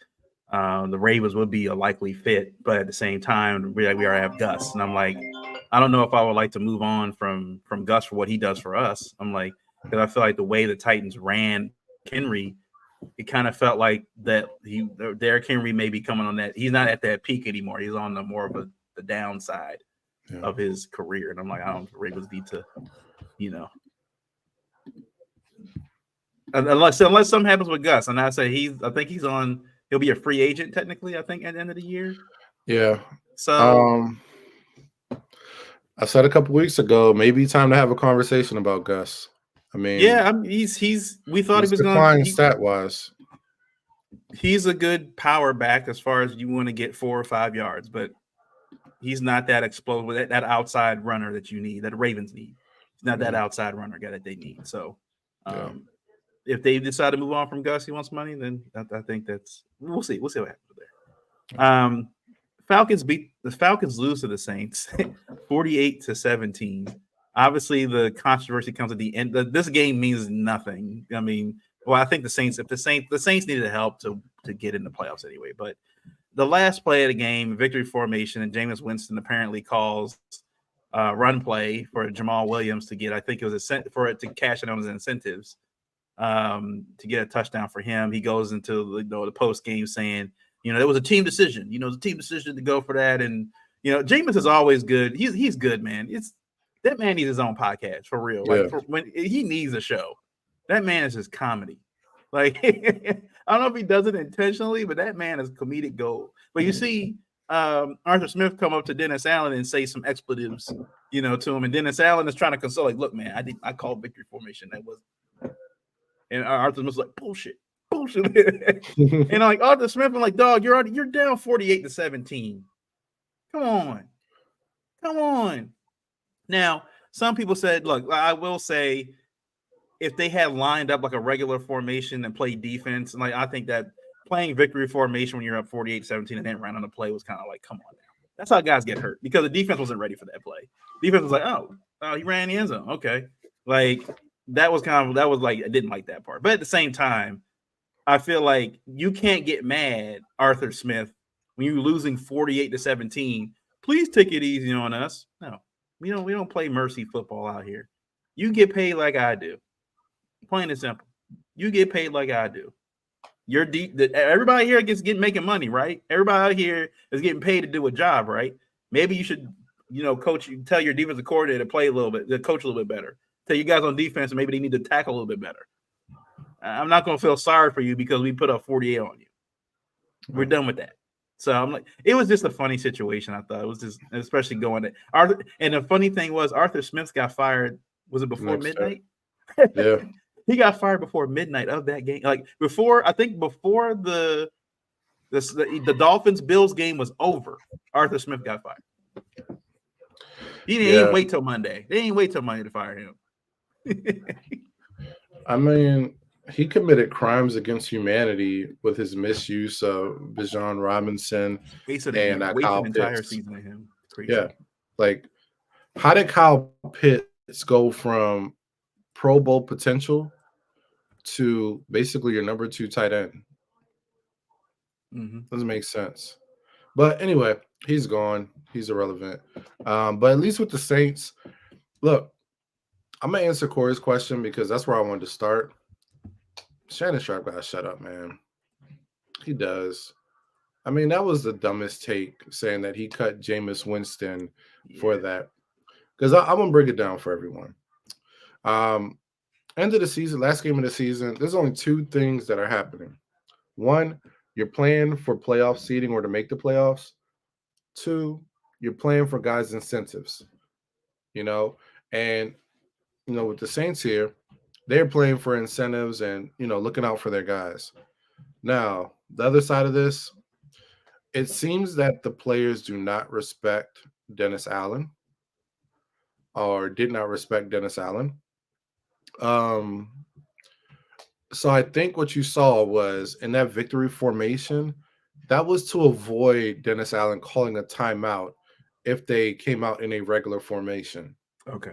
The Ravens would be a likely fit, but at the same time, we already have Gus. And I'm like, I don't know if I would like to move on from Gus for what he does for us. I'm like, because I feel like the way the Titans ran Henry, it kind of felt like that Derrick Henry may be coming on that. He's not at that peak anymore. He's on the more of the downside of his career. And I'm like, I don't know if the Ravens need to, unless something happens with Gus. And I say I think he'll be a free agent technically, I think, at the end of the year. Yeah. So I said a couple weeks ago, maybe time to have a conversation about Gus. I mean, we thought he was declining stat wise. He's a good power back as far as you want to get 4 or 5 yards, but he's not that explosive, that outside runner that you need, that the Ravens need. He's not that outside runner guy that they need. So if they decide to move on from Gus, he wants money, then I think we'll see. We'll see what happens there. The Falcons lose to the Saints 48-17. Obviously, the controversy comes at the end. This game means nothing. I mean, I think the Saints needed help to get in the playoffs anyway. But the last play of the game, victory formation, and Jameis Winston apparently calls run play for Jamal Williams to get. I think it was for it to cash in on his incentives to get a touchdown for him. He goes into the post game saying, it was a team decision. It was a team decision to go for that. And Jameis is always good. He's good, man. That man needs his own podcast for real. When he needs a show, that man is just comedy. Like I don't know if he does it intentionally, but that man is comedic gold. But you see Arthur Smith come up to Dennis Allen and say some expletives, to him, and Dennis Allen is trying to console. Like, look, man, I called victory formation. That was, and Arthur Smith's like bullshit. And I'm like Arthur Smith, I'm like, dog, you're down 48-17. Come on. Now, some people said, look, I will say, if they had lined up like a regular formation and played defense, and like I think that playing victory formation when you're up 48-17 and then run on the play was kind of like, come on now. That's how guys get hurt because the defense wasn't ready for that play. Defense was like, oh, he ran the end zone. Okay. Like that was like I didn't like that part. But at the same time, I feel like you can't get mad, Arthur Smith, when you're losing 48-17. Please take it easy on us. No, we don't play mercy football out here. You get paid like I do. Plain and simple. You get paid like I do. You're everybody here getting making money, right? Everybody out here is getting paid to do a job, right? Maybe you should, tell your defensive coordinator to play a little bit, to coach a little bit better. Tell you guys on defense, maybe they need to tackle a little bit better. I'm not going to feel sorry for you because we put up 48 on you. We're done with that. So I'm like, it was just a funny situation. I thought it was just, especially going to Arthur. And the funny thing was, Arthur Smith got fired. Was it before midnight? Yeah. He got fired before midnight of that game. Like before the Dolphins Bills game was over, Arthur Smith got fired. He didn't wait till Monday. They didn't wait till Monday to fire him. I mean, he committed crimes against humanity with his misuse of Bijan Robinson and Kyle Pitts. Season of him. Crazy. Yeah, like how did Kyle Pitts go from Pro Bowl potential to basically your number 2 tight end? Doesn't make sense. But anyway, he's gone. He's irrelevant. But at least with the Saints, look, I'm going to answer Corey's question because that's where I wanted to start. Shannon Sharp got to shut up, man. He does. I mean, that was the dumbest take, saying that he cut Jameis Winston for that. Because I'm going to break it down for everyone. End of the season, last game of the season, there's only 2 things that are happening. 1, you're playing for playoff seeding or to make the playoffs. 2, you're playing for guys' incentives. And with the Saints here, they're playing for incentives and, looking out for their guys. Now, the other side of this, it seems that the players do not respect Dennis Allen or did not respect Dennis Allen. So I think what you saw was in that victory formation, that was to avoid Dennis Allen calling a timeout if they came out in a regular formation. Okay.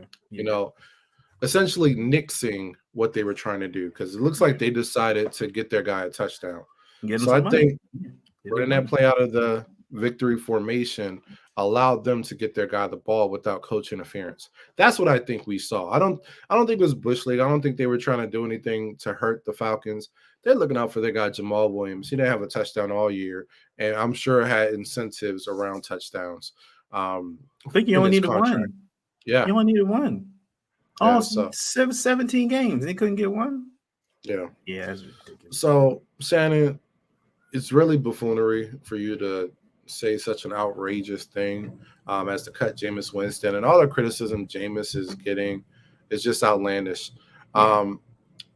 Essentially nixing what they were trying to do because it looks like they decided to get their guy a touchdown. So I think running that play out of the victory formation allowed them to get their guy the ball without coach interference. That's what I think we saw. I don't think it was Bush League. I don't think they were trying to do anything to hurt the Falcons. They're looking out for their guy Jamal Williams. He didn't have a touchdown all year, and I'm sure had incentives around touchdowns. I think you only needed one. Yeah, you only needed one. Yeah, 17 games. They couldn't get one. Yeah. Yeah, that's ridiculous. So, Shannon, it's really buffoonery for you to say such an outrageous thing as to cut Jameis Winston. And all the criticism Jameis is getting is just outlandish.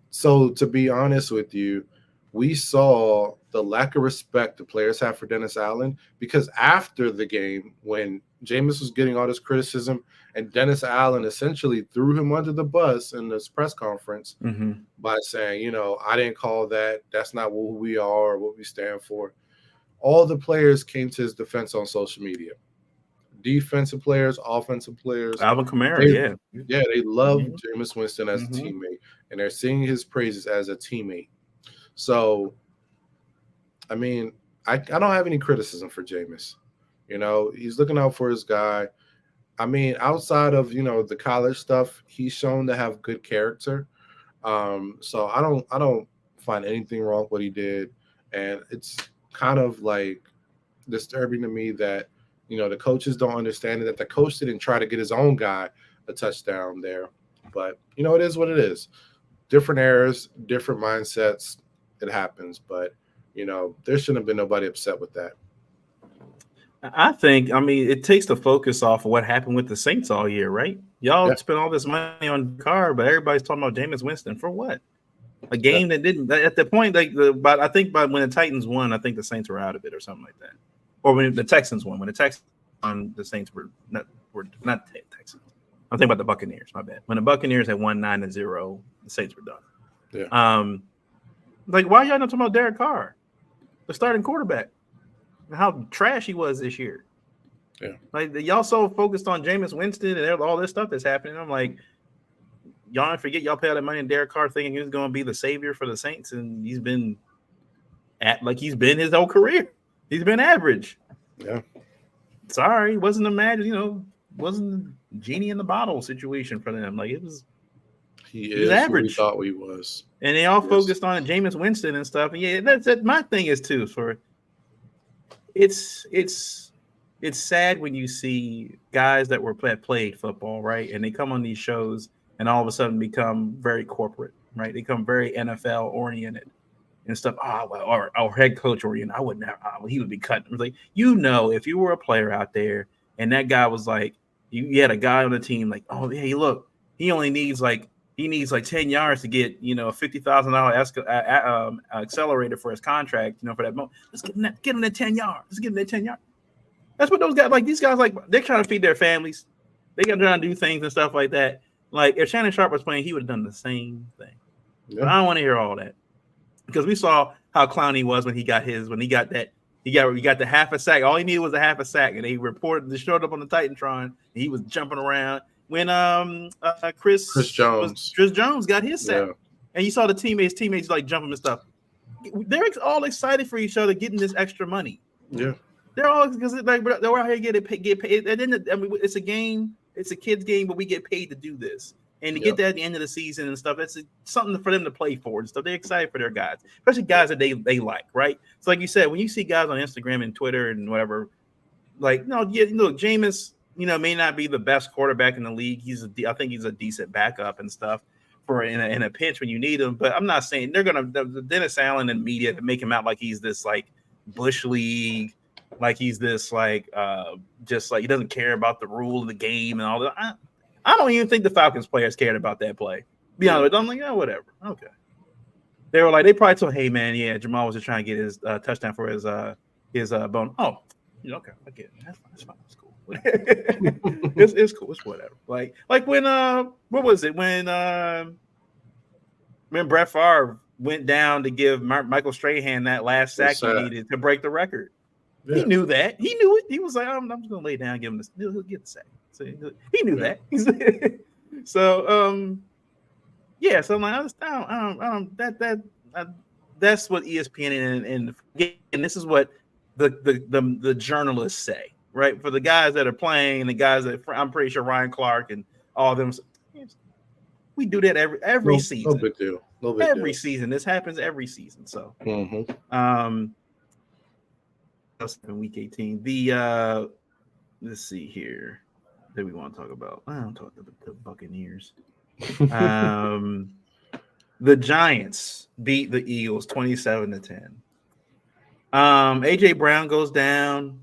So, to be honest with you, we saw the lack of respect the players have for Dennis Allen because after the game, when Jameis was getting all this criticism, and Dennis Allen essentially threw him under the bus in this press conference by saying, I didn't call that. That's not who we are or what we stand for. All the players came to his defense on social media. Defensive players, offensive players. Alvin Kamara, they love Jameis Winston as a teammate, and they're singing his praises as a teammate. So, I mean, I don't have any criticism for Jameis. He's looking out for his guy. I mean, outside of, the college stuff, he's shown to have good character. So I don't find anything wrong with what he did. And it's kind of like disturbing to me that, the coaches don't understand it, that the coach didn't try to get his own guy a touchdown there. But, it is what it is. Different errors, different mindsets. It happens. But, there shouldn't have been nobody upset with that. I think, it takes the focus off of what happened with the Saints all year, right? Y'all spent all this money on Carr, but everybody's talking about Jameis Winston for what? A game that didn't. At the point, but I think by when the Titans won, I think the Saints were out of it or something like that. Or when the Texans won, when the Texans won, the Saints were not Texans. I'm thinking about the Buccaneers. My bad. When the Buccaneers had won 9-0, the Saints were done. Yeah. Why y'all not talking about Derek Carr, the starting quarterback? How trash he was this year. Yeah. Y'all so focused on Jameis Winston and all this stuff that's happening. I'm like, y'all don't forget y'all paid all that money in Derek Carr thinking he was going to be the savior for the Saints, and he's been his whole career. He's been average. Yeah. Sorry, wasn't a magic, wasn't a genie in the bottle situation for them. Like he was average. Who we thought he was. And they all focused on Jameis Winston and stuff. And yeah, that's my thing is too. It's sad when you see guys that played football, right, and they come on these shows and all of a sudden become very corporate, right? They become very NFL oriented and stuff. Or head coach oriented. I wouldn't have. He would be cut. Like if you were a player out there and that guy was like, you had a guy on the team like, oh hey, look, he only needs like 10 yards to get a $50,000 accelerator for his contract. For that moment, let's get him that 10 yards. Let's get him that 10 yards. That's what those guys like. These guys like they're trying to feed their families. They got trying to do things and stuff like that. Like if Shannon Sharp was playing, he would have done the same thing. Yeah. But I don't want to hear all that because we saw how clown he was when he got the half a sack. All he needed was a half a sack, and they showed up on the Titantron, and he was jumping around. When Chris Jones got his sack, and you saw his teammates like jumping and stuff. They're all excited for each other getting this extra money. Yeah, they're all because they're out here get paid. And then it's a game, it's a kids game, but we get paid to do this and to get that at the end of the season and stuff. That's something for them to play for and stuff. They're excited for their guys, especially guys that they like, right? So like you said, when you see guys on Instagram and Twitter and whatever, like Jameis. May not be the best quarterback in the league. I think he's a decent backup and stuff for in a pinch when you need him. But I'm not saying they're gonna Dennis Allen and media to make him out like he's this like Bush League, like he's this like just like he doesn't care about the rule of the game and all that. I don't even think the Falcons players cared about that play. Be honest, I'm like, whatever. Okay. They were like, they probably told, hey man, yeah, Jamal was just trying to get his touchdown for his bone. Oh, okay, I get it. That's fine. It's cool. it's cool. It's whatever. Like when what was it when Brett Favre went down to give Michael Strahan that last sack he needed to break the record. Yeah. He knew that. He knew it. He was like, I'm just gonna lay down and give him this. He'll get the sack. So he knew that. So So I'm like, that's what ESPN and this is what the journalists say. Right, for the guys that are playing and the guys that I'm pretty sure Ryan Clark and all of them, we do that every season. No big deal. Every season, this happens every season. So, that's in week 18. The let's see here that we want to talk about. I don't talk about the Buccaneers. The Giants beat the Eagles 27-10. AJ Brown goes down.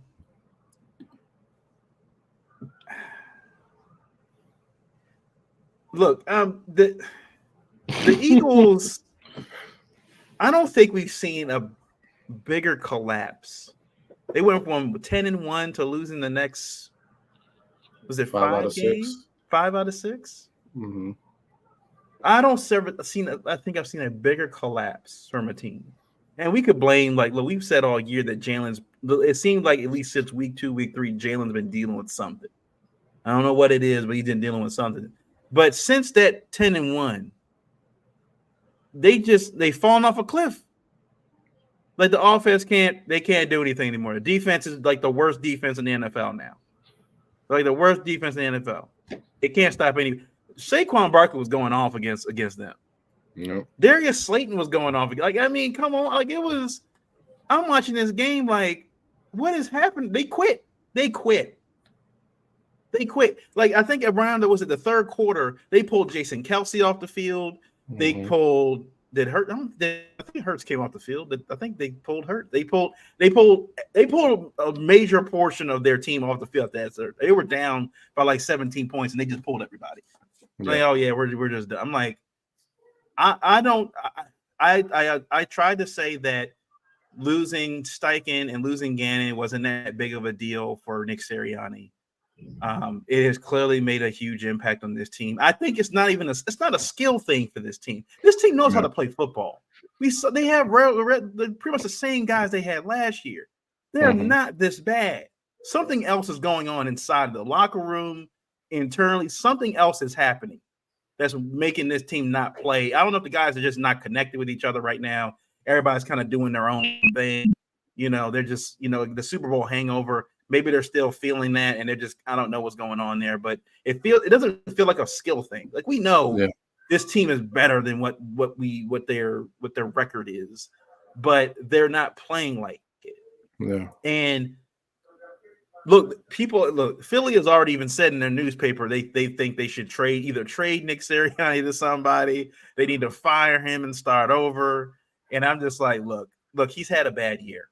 Look, the Eagles, I don't think we've seen a bigger collapse. They went from 10-1 to losing the next, was it 5 out of games? 6? 5 out of 6? Mm-hmm. I think I've seen a bigger collapse from a team. And we could blame, like we've said all year that it seemed like at least since week 2, week 3, Jalen's been dealing with something. I don't know what it is, but he's been dealing with something. But since that 10-1, they've fallen off a cliff. Like the offense can't do anything anymore. The defense is like the worst defense in the NFL now. Like the worst defense in the NFL. It can't stop any. Saquon Barkley was going off against them. Yep. Darius Slayton was going off. Like, I mean, come on. Like it was. I'm watching this game. Like, what is happening? They quit. Like, I think around the third quarter, they pulled Jason Kelce off the field. They pulled I think Hurts came off the field. I think they pulled Hurts. They pulled a major portion of their team off the field. They were down by like 17 points, and they just pulled everybody. Yeah. Like, oh yeah, we're just done. I'm like, I tried to say that losing Steichen and losing Gannon wasn't that big of a deal for Nick Sirianni. It has clearly made a huge impact on this team. I think it's not a skill thing for this team. This team knows how to play football. They have pretty much the same guys they had last year. They're not this bad. Something else is going on inside the locker room, internally. Something else is happening that's making this team not play. I don't know if the guys are just not connected with each other right now. Everybody's kind of doing their own thing. They're just, the Super Bowl hangover. Maybe they're still feeling that, and they're just, I don't know what's going on there, but it doesn't feel like a skill thing. Like, we know this team is better than what their record is, but they're not playing like it. Yeah. And look, Philly has already even said in their newspaper they think they should trade Nick Sirianni to somebody. They need to fire him and start over. And I'm just like, look, he's had a bad year.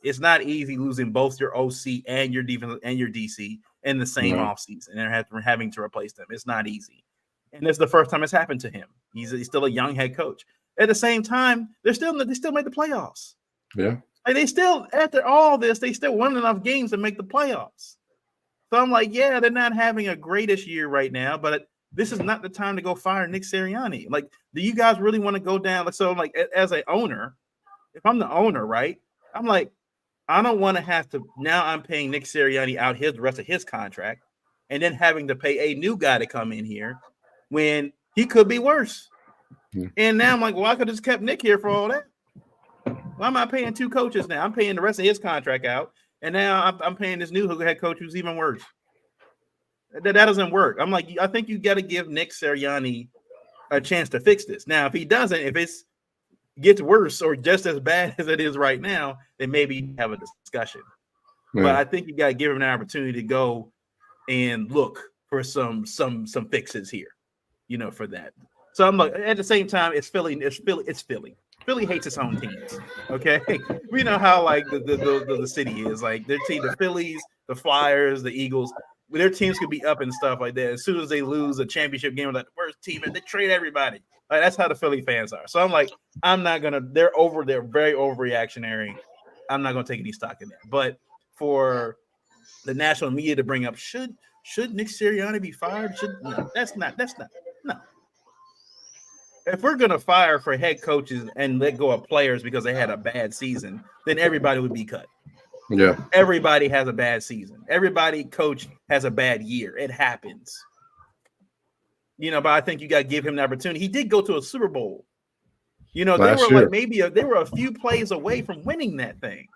It's not easy losing both your OC and your defense and your DC in the same offseason and having to replace them. It's not easy. And it's the first time it's happened to him. He's still a young head coach. At the same time, they still made the playoffs. Yeah. Like, they still, after all this, they still won enough games to make the playoffs. So I'm like, yeah, they're not having a greatest year right now, but this is not the time to go fire Nick Sirianni. Like, do you guys really want to go down? So, like, as an owner, if I'm the owner, right, I'm like, I don't want to have to, now I'm paying Nick Sirianni out the rest of his contract and then having to pay a new guy to come in here when he could be worse. Yeah. And now I'm like, well, I could have just kept Nick here for all that. Why am I paying two coaches now? I'm paying the rest of his contract out, and now I'm paying this new head coach who's even worse. That doesn't work. I'm like, I think you got to give Nick Sirianni a chance to fix this. Now, if he doesn't, if it gets worse or just as bad as it is right now, then maybe have a discussion. Yeah. But I think you got to give him an opportunity to go and look for some fixes here, for that. So I'm like, at the same time, it's Philly. Philly hates its own teams. Okay, we know how like the city is. Like, their team, the Phillies, the Flyers, the Eagles, their teams could be up and stuff like that. As soon as they lose a championship game, like the worst team, and they trade everybody. Like, that's how the Philly fans are. So I'm like, I'm not gonna. They're very overreactionary. I'm not gonna take any stock in that. But for the national media to bring up, should Nick Sirianni be fired? That's not. No. If we're going to fire for head coaches and let go of players because they had a bad season, then everybody would be cut. Yeah. Everybody has a bad season. Everybody coach has a bad year. It happens. But I think you got to give him the opportunity. He did go to a Super Bowl. They were a few plays away from winning that thing.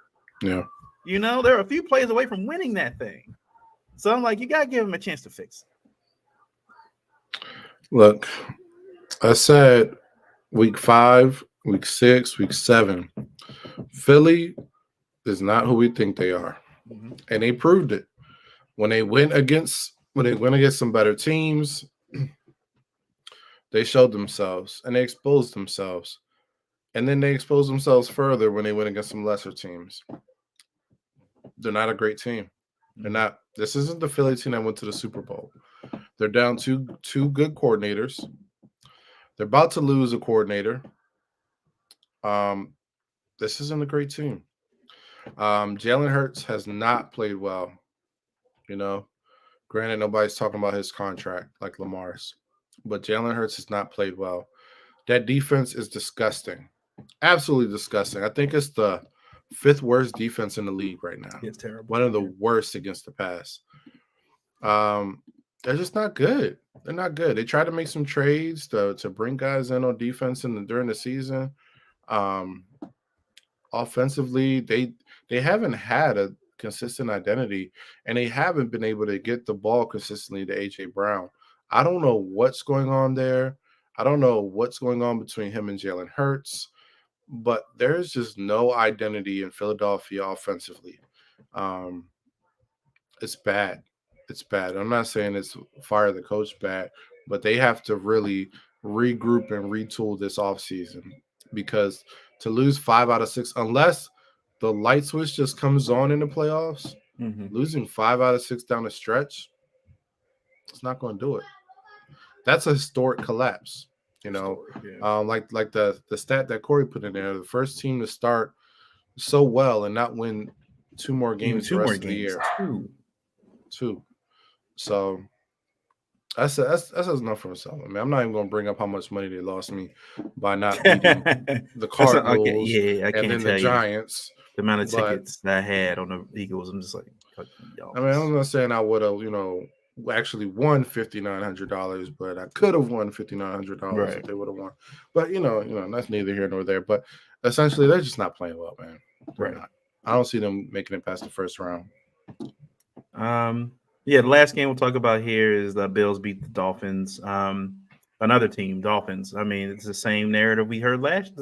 Yeah. They were a few plays away from winning that thing. So I'm like, you got to give him a chance to fix it. Look, I said week 5, week 6, week 7, Philly is not who we think they are. Mm-hmm. And they proved it. When they went against some better teams, they showed themselves and they exposed themselves. And then they exposed themselves further when they went against some lesser teams. They're not a great team. They're not. This isn't the Philly team that went to the Super Bowl. They're down two good coordinators. They're about to lose a coordinator. This isn't a great team. Jalen Hurts has not played well. Granted, nobody's talking about his contract like Lamar's, but Jalen Hurts has not played well. That defense is disgusting. Absolutely disgusting. I think it's the 5th worst defense in the league right now. It's terrible. One of the worst against the pass. They're just not good. They're not good. They try to make some trades to bring guys in on defense during the season. Offensively, they haven't had a consistent identity, and they haven't been able to get the ball consistently to A.J. Brown. I don't know what's going on there. I don't know what's going on between him and Jalen Hurts, but there's just no identity in Philadelphia offensively. It's bad. It's bad. I'm not saying it's fire the coach bad, but they have to really regroup and retool this offseason, because to lose 5 out of 6, unless the light switch just comes on in the playoffs, losing 5 out of 6 down the stretch, it's not going to do it. That's a historic collapse. Like the stat that Corey put in there, the first team to start so well and not win 2 more games the rest of the year. Two. So that's enough for himself. I mean, I'm not even going to bring up how much money they lost me by not beating the Cardinals and then the Giants. The amount of tickets that I had on the Eagles, I'm just like, I mean, I'm not saying I would have, actually won $5,900, but I could have won $5,900 if they would have won. But that's neither here nor there. But essentially, they're just not playing well, man. They're not. I don't see them making it past the first round. The last game we'll talk about here is the Bills beat the Dolphins. Another team, Dolphins. I mean, it's the same narrative we heard last.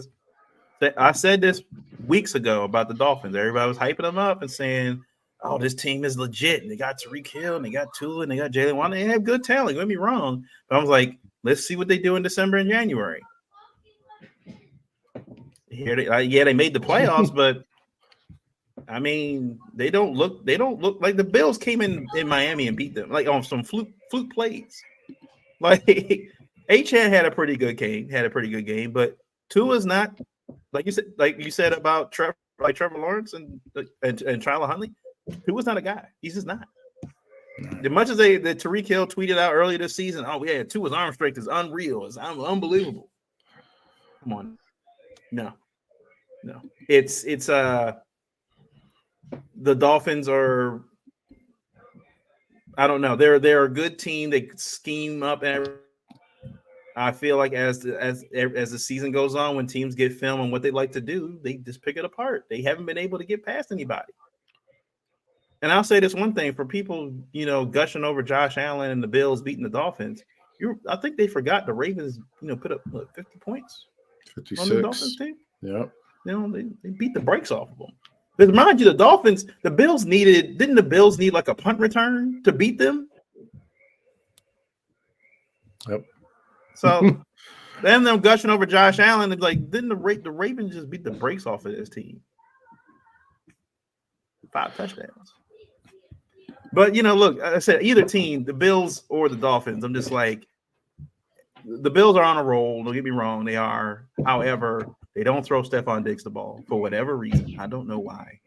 I said this weeks ago about the Dolphins. Everybody was hyping them up and saying, "Oh, this team is legit. And they got Tyreek Hill, and they got Tua, and they got Jalen Waddle. They have good talent. Don't get me wrong." But I was like, "Let's see what they do in December and January." Here, they made the playoffs, but I mean, they don't look like the Bills came in Miami and beat them like on some fluke plays. Like Achane had a pretty good game, but Tua's not like you said about Trevor Lawrence and Tyler Huntley. Tua's not a guy. He's just not. As much as the Tyreek Hill tweeted out earlier this season, oh yeah, Tua's arm strength is unreal. It's unbelievable. Come on, no. It's the Dolphins are. I don't know. They're a good team. They scheme up, and I feel like as the season goes on, when teams get film and what they like to do, they just pick it apart. They haven't been able to get past anybody. And I'll say this one thing for people, gushing over Josh Allen and the Bills beating the Dolphins. I think they forgot the Ravens, put up 50 points 56 on the Dolphins team. Yeah. They beat the brakes off of them. But mind you, the Bills didn't the Bills need like a punt return to beat them? Yep. So then them gushing over Josh Allen, and like, didn't the Ravens just beat the brakes off of this team? 5 touchdowns. But look, I said either team, the Bills or the Dolphins, I'm just like, the Bills are on a roll. Don't get me wrong, they are. However, they don't throw Stephon Diggs the ball for whatever reason. I don't know why.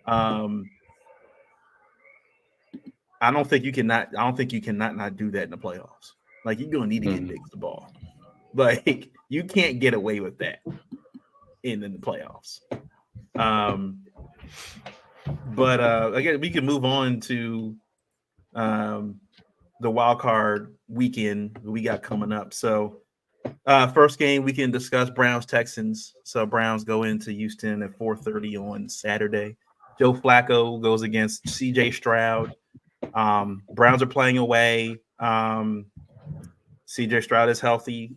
I don't think you cannot not do that in the playoffs. Like, you're gonna need to get Diggs the ball. Like, you can't get away with that in the playoffs. But again, we can move on to the wild card weekend we got coming up. So first game we can discuss Browns-Texans. So Browns go into Houston at 4:30 on Saturday. Joe Flacco goes against CJ Stroud. Browns are playing away. CJ Stroud is healthy.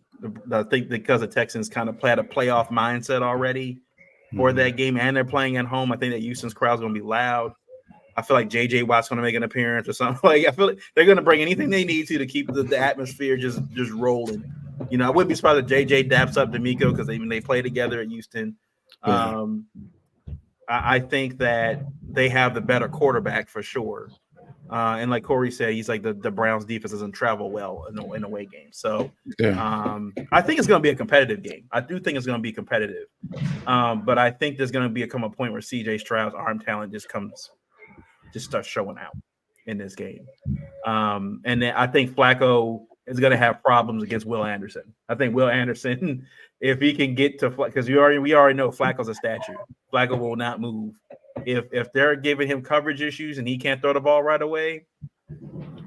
I think because the Texans kind of had a playoff mindset already for that game, and they're playing at home. I think that Houston's crowd's going to be loud. I feel like J.J. Watt's going to make an appearance or something. Like, I feel like they're going to bring anything they need to keep the atmosphere just rolling. I wouldn't be surprised if J.J. daps up D'Amico because they play together at Houston. I think that they have the better quarterback for sure. And like Corey said, he's like the Browns defense doesn't travel well in away games. So I think it's going to be a competitive game. I do think it's going to be competitive. But I think there's going to come a point where CJ Stroud's arm talent just starts showing out in this game. And then I think Flacco is going to have problems against Will Anderson. I think Will Anderson, if he can get to, because we already know Flacco's a statue. Flacco will not move. If they're giving him coverage issues and he can't throw the ball right away,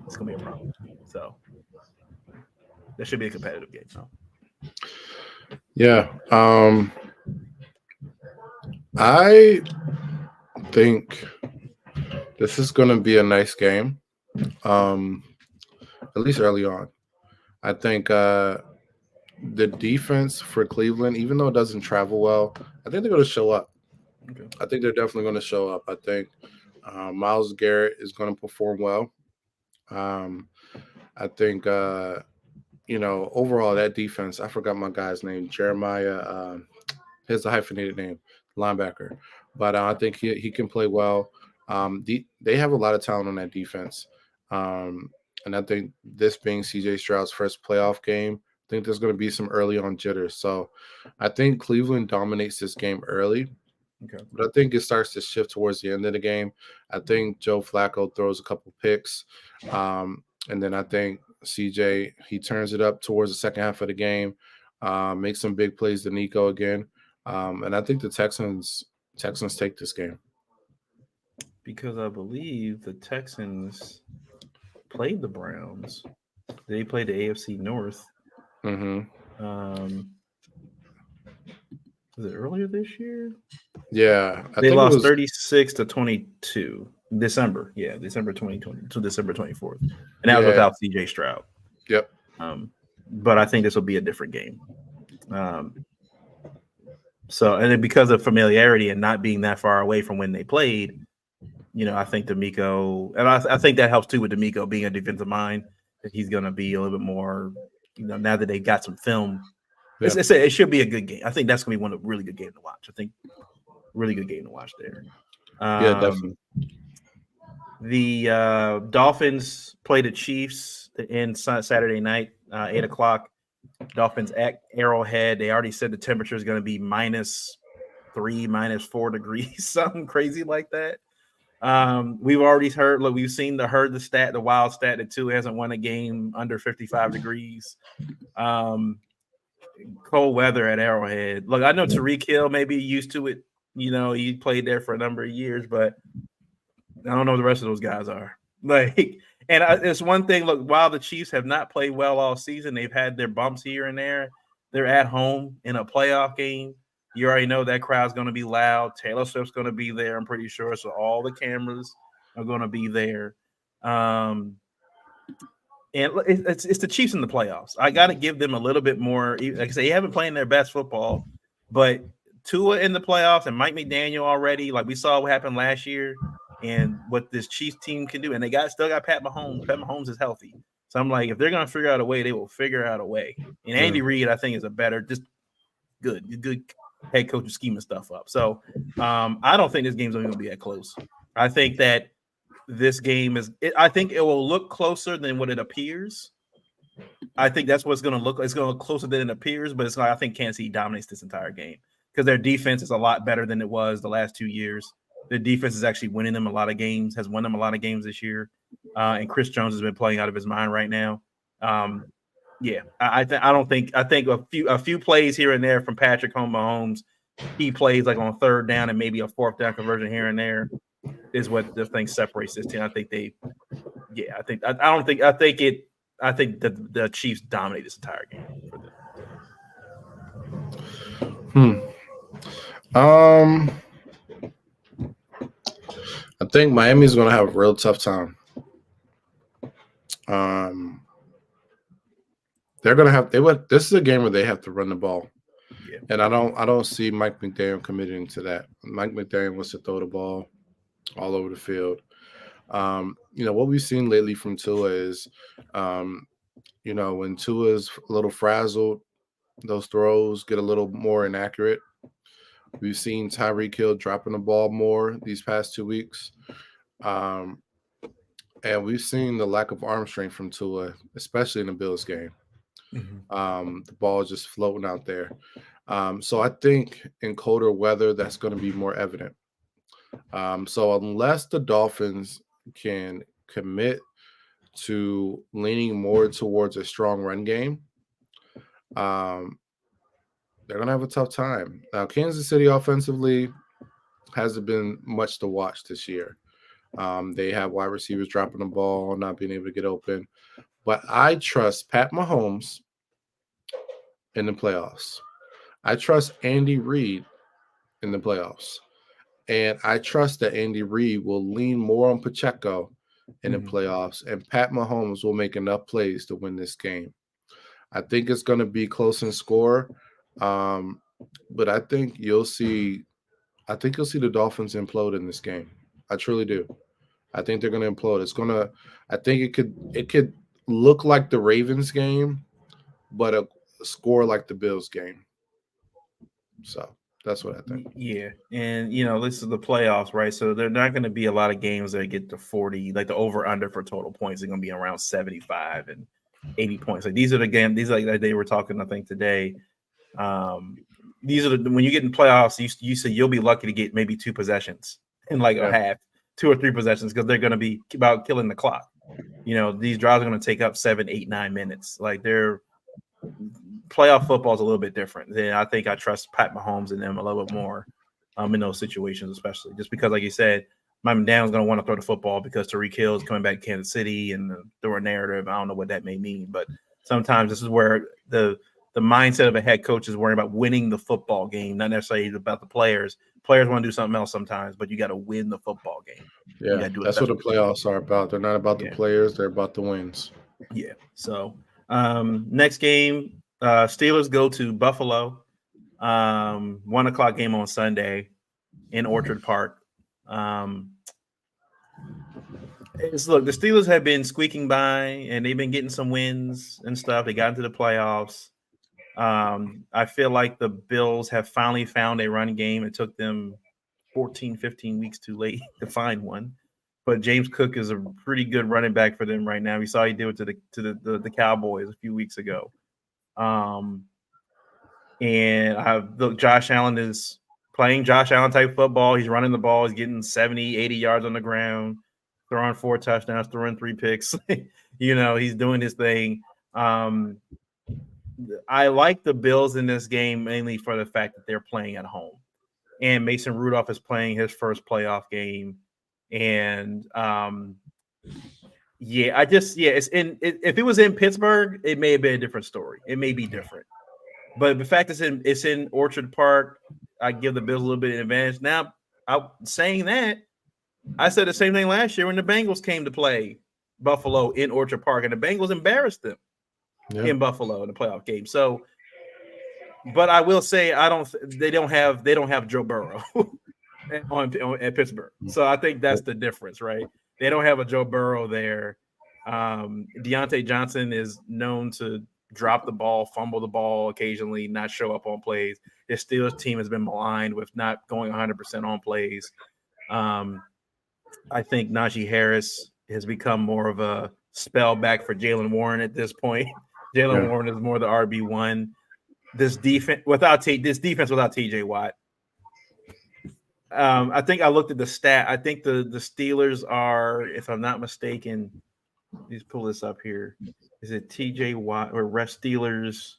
it's gonna be a problem. So that should be a competitive game. So. Yeah. I think this is gonna be a nice game. At least early on. I think the defense for Cleveland, even though it doesn't travel well, I think they're gonna show up. Okay. I think they're definitely going to show up. I think Myles Garrett is going to perform well. I think, overall that defense, I forgot my guy's name, Jeremiah. His a hyphenated name, linebacker. But I think he can play well. They have a lot of talent on that defense. And I think this being CJ Stroud's first playoff game, I think there's going to be some early on jitters. So I think Cleveland dominates this game early. Okay. But I think it starts to shift towards the end of the game. I think Joe Flacco throws a couple picks. And then I think CJ, he turns it up towards the second half of the game, makes some big plays to Nico again. And I think the Texans take this game. Because I believe the Texans played the Browns. They played the AFC North. Mm-hmm. Was it earlier this year? Yeah, I They think it lost was. 36-22. December. Yeah, December 2020 to December 24th. And that was Yeah. without CJ Stroud. Yep. But I think this will be a different game. So, and then because of familiarity and not being that far away from when they played, I think D'Amico, and I think that helps too with D'Amico being a defensive mind, that he's going to be a little bit more, now that they got some film. Yeah. It should be a good game. I think that's going to be one of really good games to watch. I think really good game to watch there. Yeah, definitely. The Dolphins play the Chiefs in Saturday night, 8 o'clock. Dolphins at Arrowhead. They already said the temperature is going to be -3, -4 degrees, something crazy like that. We've already heard. Look, we've seen the wild stat that Tua hasn't won a game under 55 degrees. Cold weather at Arrowhead. Look, I know Tyreek Hill may be used to it. He played there for a number of years, but I don't know what the rest of those guys are. It's one thing. Look, while the Chiefs have not played well all season, they've had their bumps here and there. They're at home in a playoff game. You already know that crowd's going to be loud. Taylor Swift's going to be there, I'm pretty sure. So all the cameras are going to be there. And it's the Chiefs in the playoffs. I got to give them a little bit more. Like I say, they haven't played their best football, but Tua in the playoffs and Mike McDaniel already. Like we saw what happened last year and what this Chiefs team can do. And they still got Pat Mahomes. Pat Mahomes is healthy. So I'm like, if they're going to figure out a way, they will figure out a way. And Andy Reid, I think, is a better, just good head coach scheming stuff up. So I don't think this game's going to be that close. I think that this game I think it will look closer than what it appears. I think that's what it's going to look like. It's going to look closer than it appears, but I think Kansas City dominates this entire game because their defense is a lot better than it was the last 2 years. Their defense is actually winning them a lot of games, has won them a lot of games this year. And Chris Jones has been playing out of his mind right now. I think a few plays here and there from Patrick Mahomes, he plays like on third down and maybe a fourth down conversion here and there is what the thing separates this team. I think the Chiefs dominate this entire game for them. I think Miami's going to have a real tough time. They're going to have this is a game where they have to run the ball. Yeah. And I don't see Mike McDaniel committing to that. Mike McDaniel wants to throw the ball all over the field. What we've seen lately from Tua is, when Tua's a little frazzled, those throws get a little more inaccurate. We've seen Tyreek Hill dropping the ball more these past 2 weeks. And we've seen the lack of arm strength from Tua, especially in the Bills game. Mm-hmm. The ball is just floating out there. So I think in colder weather, that's going to be more evident. So unless the Dolphins can commit to leaning more towards a strong run game, they're going to have a tough time. Now, Kansas City offensively hasn't been much to watch this year. They have wide receivers dropping the ball, not being able to get open. But I trust Pat Mahomes in the playoffs. I trust Andy Reid in the playoffs. And I trust that Andy Reid will lean more on Pacheco in the playoffs, and Pat Mahomes will make enough plays to win this game. I think it's going to be close in score, but I think you'll see the Dolphins implode in this game. I truly do. I think they're going to implode. I think it could look like the Ravens game, but a score like the Bills game. So that's what I think. Yeah. And, this is the playoffs, right? So there are not going to be a lot of games that get to 40, like the over-under for total points. They're going to be around 75 and 80 points. Like these are the games, like they were talking, I think, today. These are when you get in playoffs, you say you'll be lucky to get maybe 2 possessions in like a half, 2 or 3 possessions, because they're going to be about killing the clock. These drives are going to take up 7, 8, 9 minutes. Like playoff football is a little bit different. Then I think I trust Pat Mahomes and them a little bit more in those situations, especially just because, like you said, my Daniel's going to want to throw the football because Tariq Hill is coming back to Kansas City and through a narrative. I don't know what that may mean, but sometimes this is where the mindset of a head coach is worrying about winning the football game, not necessarily about the players. Players want to do something else sometimes, but you got to win the football game. Yeah, that's what the playoffs are about. They're not about the players; they're about the wins. Yeah. So next game, Steelers go to Buffalo. 1:00 game on Sunday in Orchard Park. Look, the Steelers have been squeaking by, and they've been getting some wins and stuff. They got into the playoffs. I feel like the Bills have finally found a run game. It took them 14, 15 weeks too late to find one. But James Cook is a pretty good running back for them right now. We saw he did it to the Cowboys a few weeks ago. And look, Josh Allen is playing Josh Allen type football. He's running the ball. He's getting 70, 80 yards on the ground, throwing 4 touchdowns, throwing 3 picks. He's doing his thing. I like the Bills in this game mainly for the fact that they're playing at home. And Mason Rudolph is playing his first playoff game. And if it was in Pittsburgh, it may have been a different story. It may be different. But the fact it's in Orchard Park, I give the Bills a little bit of advantage. Now, saying that, I said the same thing last year when the Bengals came to play Buffalo in Orchard Park, and the Bengals embarrassed them in Buffalo in the playoff game. So, but I will say they don't have Joe Burrow at Pittsburgh. So I think that's the difference, right? They don't have a Joe Burrow there. Deontay Johnson is known to drop the ball, fumble the ball occasionally, not show up on plays. His Steelers team has been maligned with not going 100% on plays. I think Najee Harris has become more of a spell back for Jaylen Warren at this point. Jaylen Warren is more the RB1. This defense without TJ Watt. I think I looked at the stat. I think the Steelers are, if I'm not mistaken, let's pull this up here. Is it TJ Watt or rest Steelers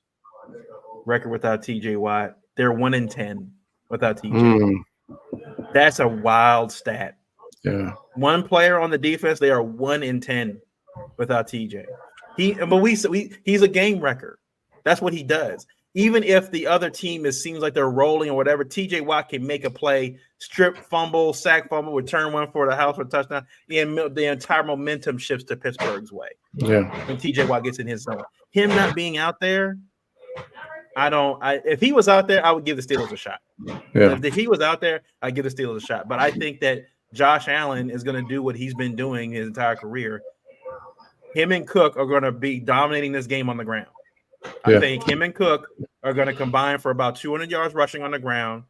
record without TJ Watt? They're 1-10 without TJ. That's a wild stat. Yeah. One player on the defense, they are 1-10 without TJ. He's a game wrecker. That's what he does. Even if the other team seems like they're rolling or whatever, TJ Watt can make a play, strip fumble, sack fumble, return one for the house for a touchdown, and the entire momentum shifts to Pittsburgh's way. Yeah. When TJ Watt gets in his zone. Him not being out there, if he was out there, I would give the Steelers a shot. Yeah. If he was out there, I'd give the Steelers a shot. But I think that Josh Allen is going to do what he's been doing his entire career. Him and Cook are going to be dominating this game on the ground. I think him and Cook are going to combine for about 200 yards rushing on the ground.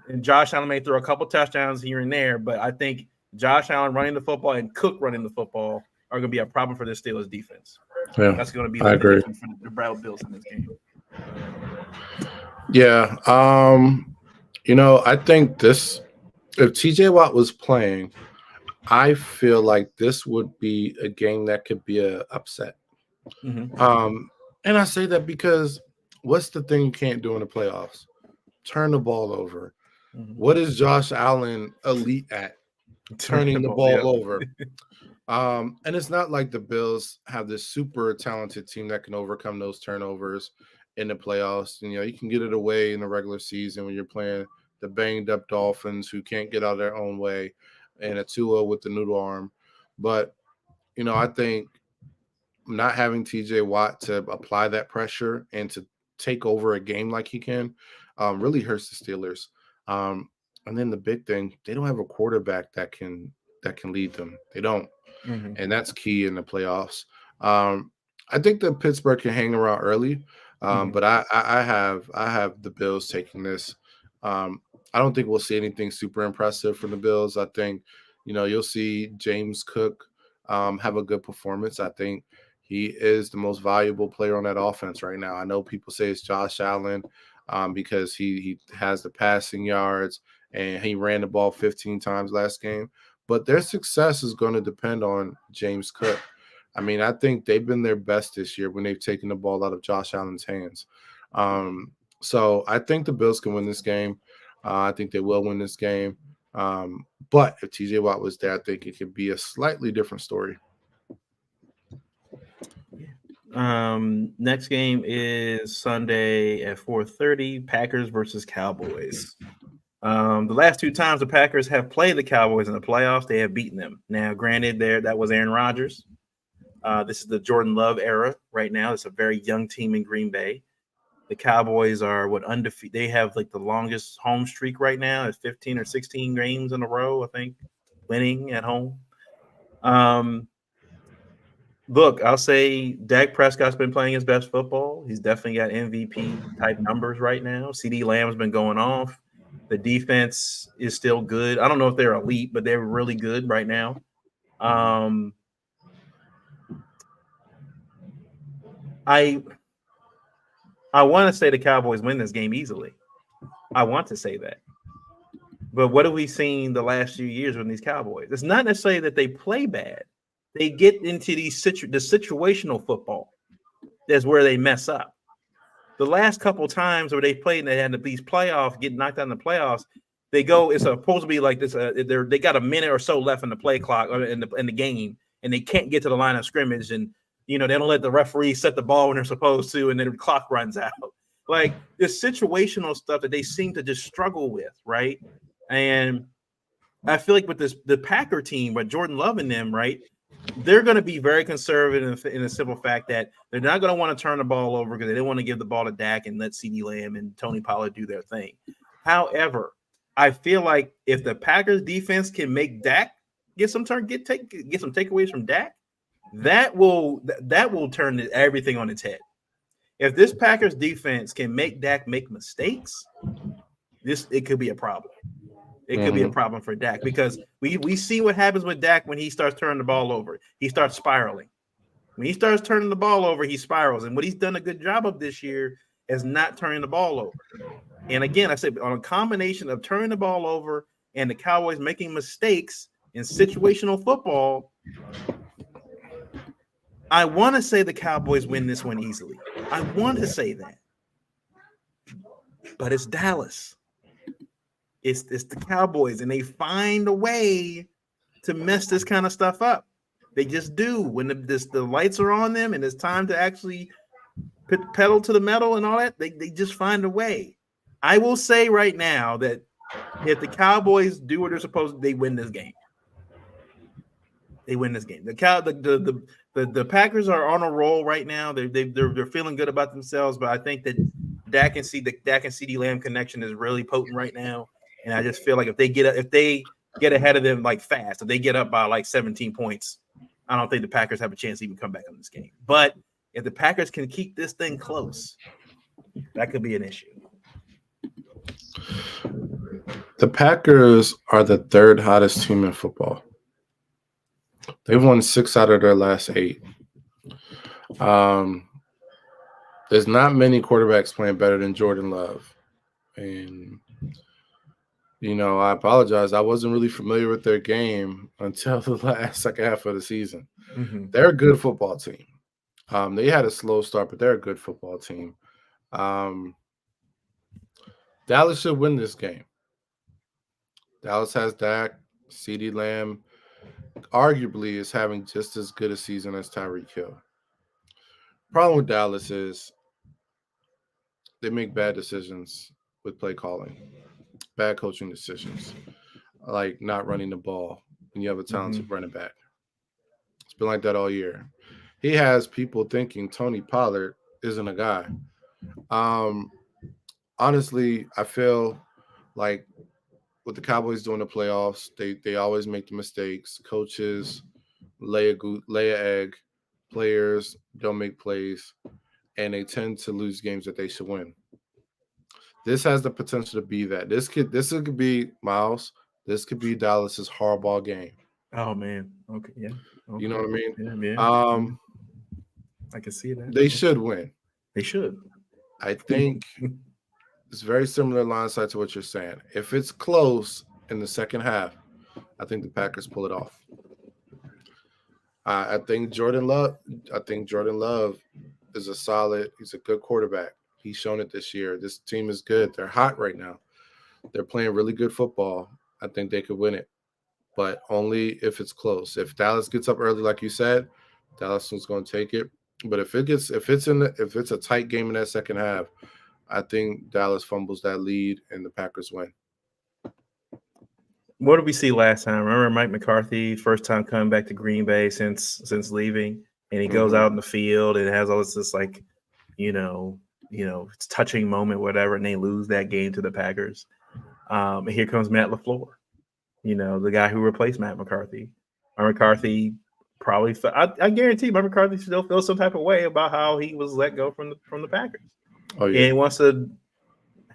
And Josh Allen may throw a couple touchdowns here and there, but I think Josh Allen running the football and Cook running the football are going to be a problem for the Steelers defense. Yeah, that's going to be the difference for the Broward Bills in this game. Yeah. I think if TJ Watt was playing, I feel like this would be a game that could be an upset. Mm-hmm. And I say that because what's the thing you can't do in the playoffs? Turn the ball over. Mm-hmm. What is Josh Allen elite at? Turning the ball over. And it's not like the Bills have this super talented team that can overcome those turnovers in the playoffs. And, you can get it away in the regular season when you're playing the banged up Dolphins who can't get out of their own way and a Tua with the noodle arm. But, I think not having TJ Watt to apply that pressure and to take over a game like he can really hurts the Steelers. And then the big thing, they don't have a quarterback that can lead them. They don't. Mm-hmm. And that's key in the playoffs. I think that Pittsburgh can hang around early, but I have the Bills taking this. I don't think we'll see anything super impressive from the Bills. I think, you'll see James Cook have a good performance. I think he is the most valuable player on that offense right now. I know people say it's Josh Allen because he has the passing yards and he ran the ball 15 times last game. But their success is going to depend on James Cook. I mean, I think they've been their best this year when they've taken the ball out of Josh Allen's hands. So I think the Bills can win this game. I think they will win this game. But if TJ Watt was there, I think it could be a slightly different story. Next game is Sunday at 4:30. Packers versus Cowboys. The last two times the Packers have played the Cowboys in the playoffs, they have beaten them. Now, granted, that was Aaron Rodgers. This is the Jordan Love era right now. It's a very young team in Green Bay. The Cowboys are undefeated. They have like the longest home streak right now. It's 15 or 16 games in a row, I think, winning at home. Look, I'll say Dak Prescott's been playing his best football. He's definitely got MVP type numbers right now. CD Lamb's been going off. The defense is still good. I don't know if they're elite, but they're really good right now. I want to say the Cowboys win this game easily. I want to say that. But what have we seen the last few years with these Cowboys? It's not necessarily that they play bad. They get into the situational football. That's where they mess up. The last couple times where they played and they had these playoffs, get knocked out in the playoffs, they go. It's supposed to be like this. They got a minute or so left in the play clock or in the game, and they can't get to the line of scrimmage, and they don't let the referee set the ball when they're supposed to, and then the clock runs out. Like this situational stuff that they seem to just struggle with, right? And I feel like with the Packer team, with Jordan Love and them, right? They're going to be very conservative in the simple fact that they're not going to want to turn the ball over because they don't want to give the ball to Dak and let CeeDee Lamb and Tony Pollard do their thing. However, I feel like if the Packers defense can make Dak get some takeaways from Dak, that will turn everything on its head. If this Packers defense can make Dak make mistakes, it could be a problem. It could be a problem for Dak because we see what happens with Dak when he starts turning the ball over. He starts spiraling. When he starts turning the ball over, he spirals. And what he's done a good job of this year is not turning the ball over. And again, I said on a combination of turning the ball over and the Cowboys making mistakes in situational football, I want to say the Cowboys win this one easily. I want to say that. But it's Dallas. It's the Cowboys, and they find a way to mess this kind of stuff up. They just do. When the lights are on them and it's time to actually put pedal to the metal and all that, they just find a way. I will say right now that if the Cowboys do what they're supposed to, they win this game. They win this game. The Packers are on a roll right now. They're feeling good about themselves, but I think that Dak and CeeDee Lamb connection is really potent right now. And I just feel like if they get ahead of them like fast, if they get up by like 17 points, I don't think the Packers have a chance to even come back in this game. But if the Packers can keep this thing close, that could be an issue. The Packers are the third hottest team in football. They've won 6 out of their last 8. There's not many quarterbacks playing better than Jordan Love. And I apologize. I wasn't really familiar with their game until the second half of the season. Mm-hmm. They're a good football team. They had a slow start, but they're a good football team. Dallas should win this game. Dallas has Dak. CeeDee Lamb arguably is having just as good a season as Tyreek Hill. Problem with Dallas is they make bad decisions with play calling. Bad coaching decisions, like not running the ball when you have a talented running back. It's been like that all year. He has people thinking Tony Pollard isn't a guy. Honestly, I feel like with the Cowboys doing the playoffs, they always make the mistakes. Coaches lay an egg. Players don't make plays, and they tend to lose games that they should win. This has the potential to be that. This could be Miles. This could be Dallas's hardball game. Oh man. Okay. Yeah. Okay. You know what I mean? Yeah. I can see that. They should win. They should. I think it's very similar line side to what you're saying. If it's close in the second half, I think the Packers pull it off. I think Jordan Love is he's a good quarterback. He's shown it this year. This team is good. They're hot right now. They're playing really good football. I think they could win it, but only if it's close. If Dallas gets up early, like you said, Dallas is going to take it. But if it's a tight game in that second half, I think Dallas fumbles that lead and the Packers win. What did we see last time? Remember Mike McCarthy, first time coming back to Green Bay since leaving, and he goes out in the field and has all this like, it's touching moment, whatever, and they lose that game to the Packers. And here comes Matt LaFleur, the guy who replaced Matt McCarthy. Mike McCarthy probably, I guarantee, Mike McCarthy still feels some type of way about how he was let go from the Packers. Oh yeah, and he wants to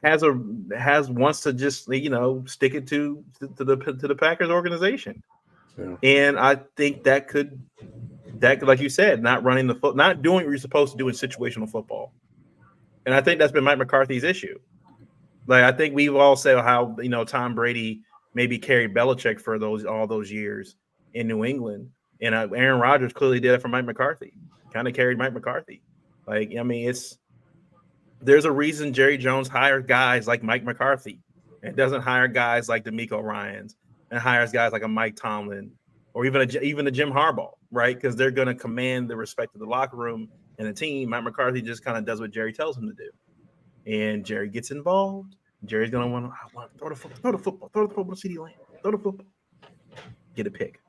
wants to just stick it to the Packers organization. Yeah. And I think that could like you said, not running the foot, not doing what you're supposed to do in situational football. And I think that's been Mike McCarthy's issue. Like, I think we've all said how Tom Brady maybe carried Belichick for all those years in New England, and Aaron Rodgers clearly did it for Mike McCarthy. Kind of carried Mike McCarthy. Like, I mean, there's a reason Jerry Jones hires guys like Mike McCarthy and doesn't hire guys like DeMeco Ryans and hires guys like a Mike Tomlin or even a Jim Harbaugh, right? Because they're going to command the respect of the locker room and the team. Mike McCarthy just kind of does what Jerry tells him to do. And Jerry gets involved. Jerry's going to want to throw the football, throw the football to CeeDee Lamb, throw the football, get a pick.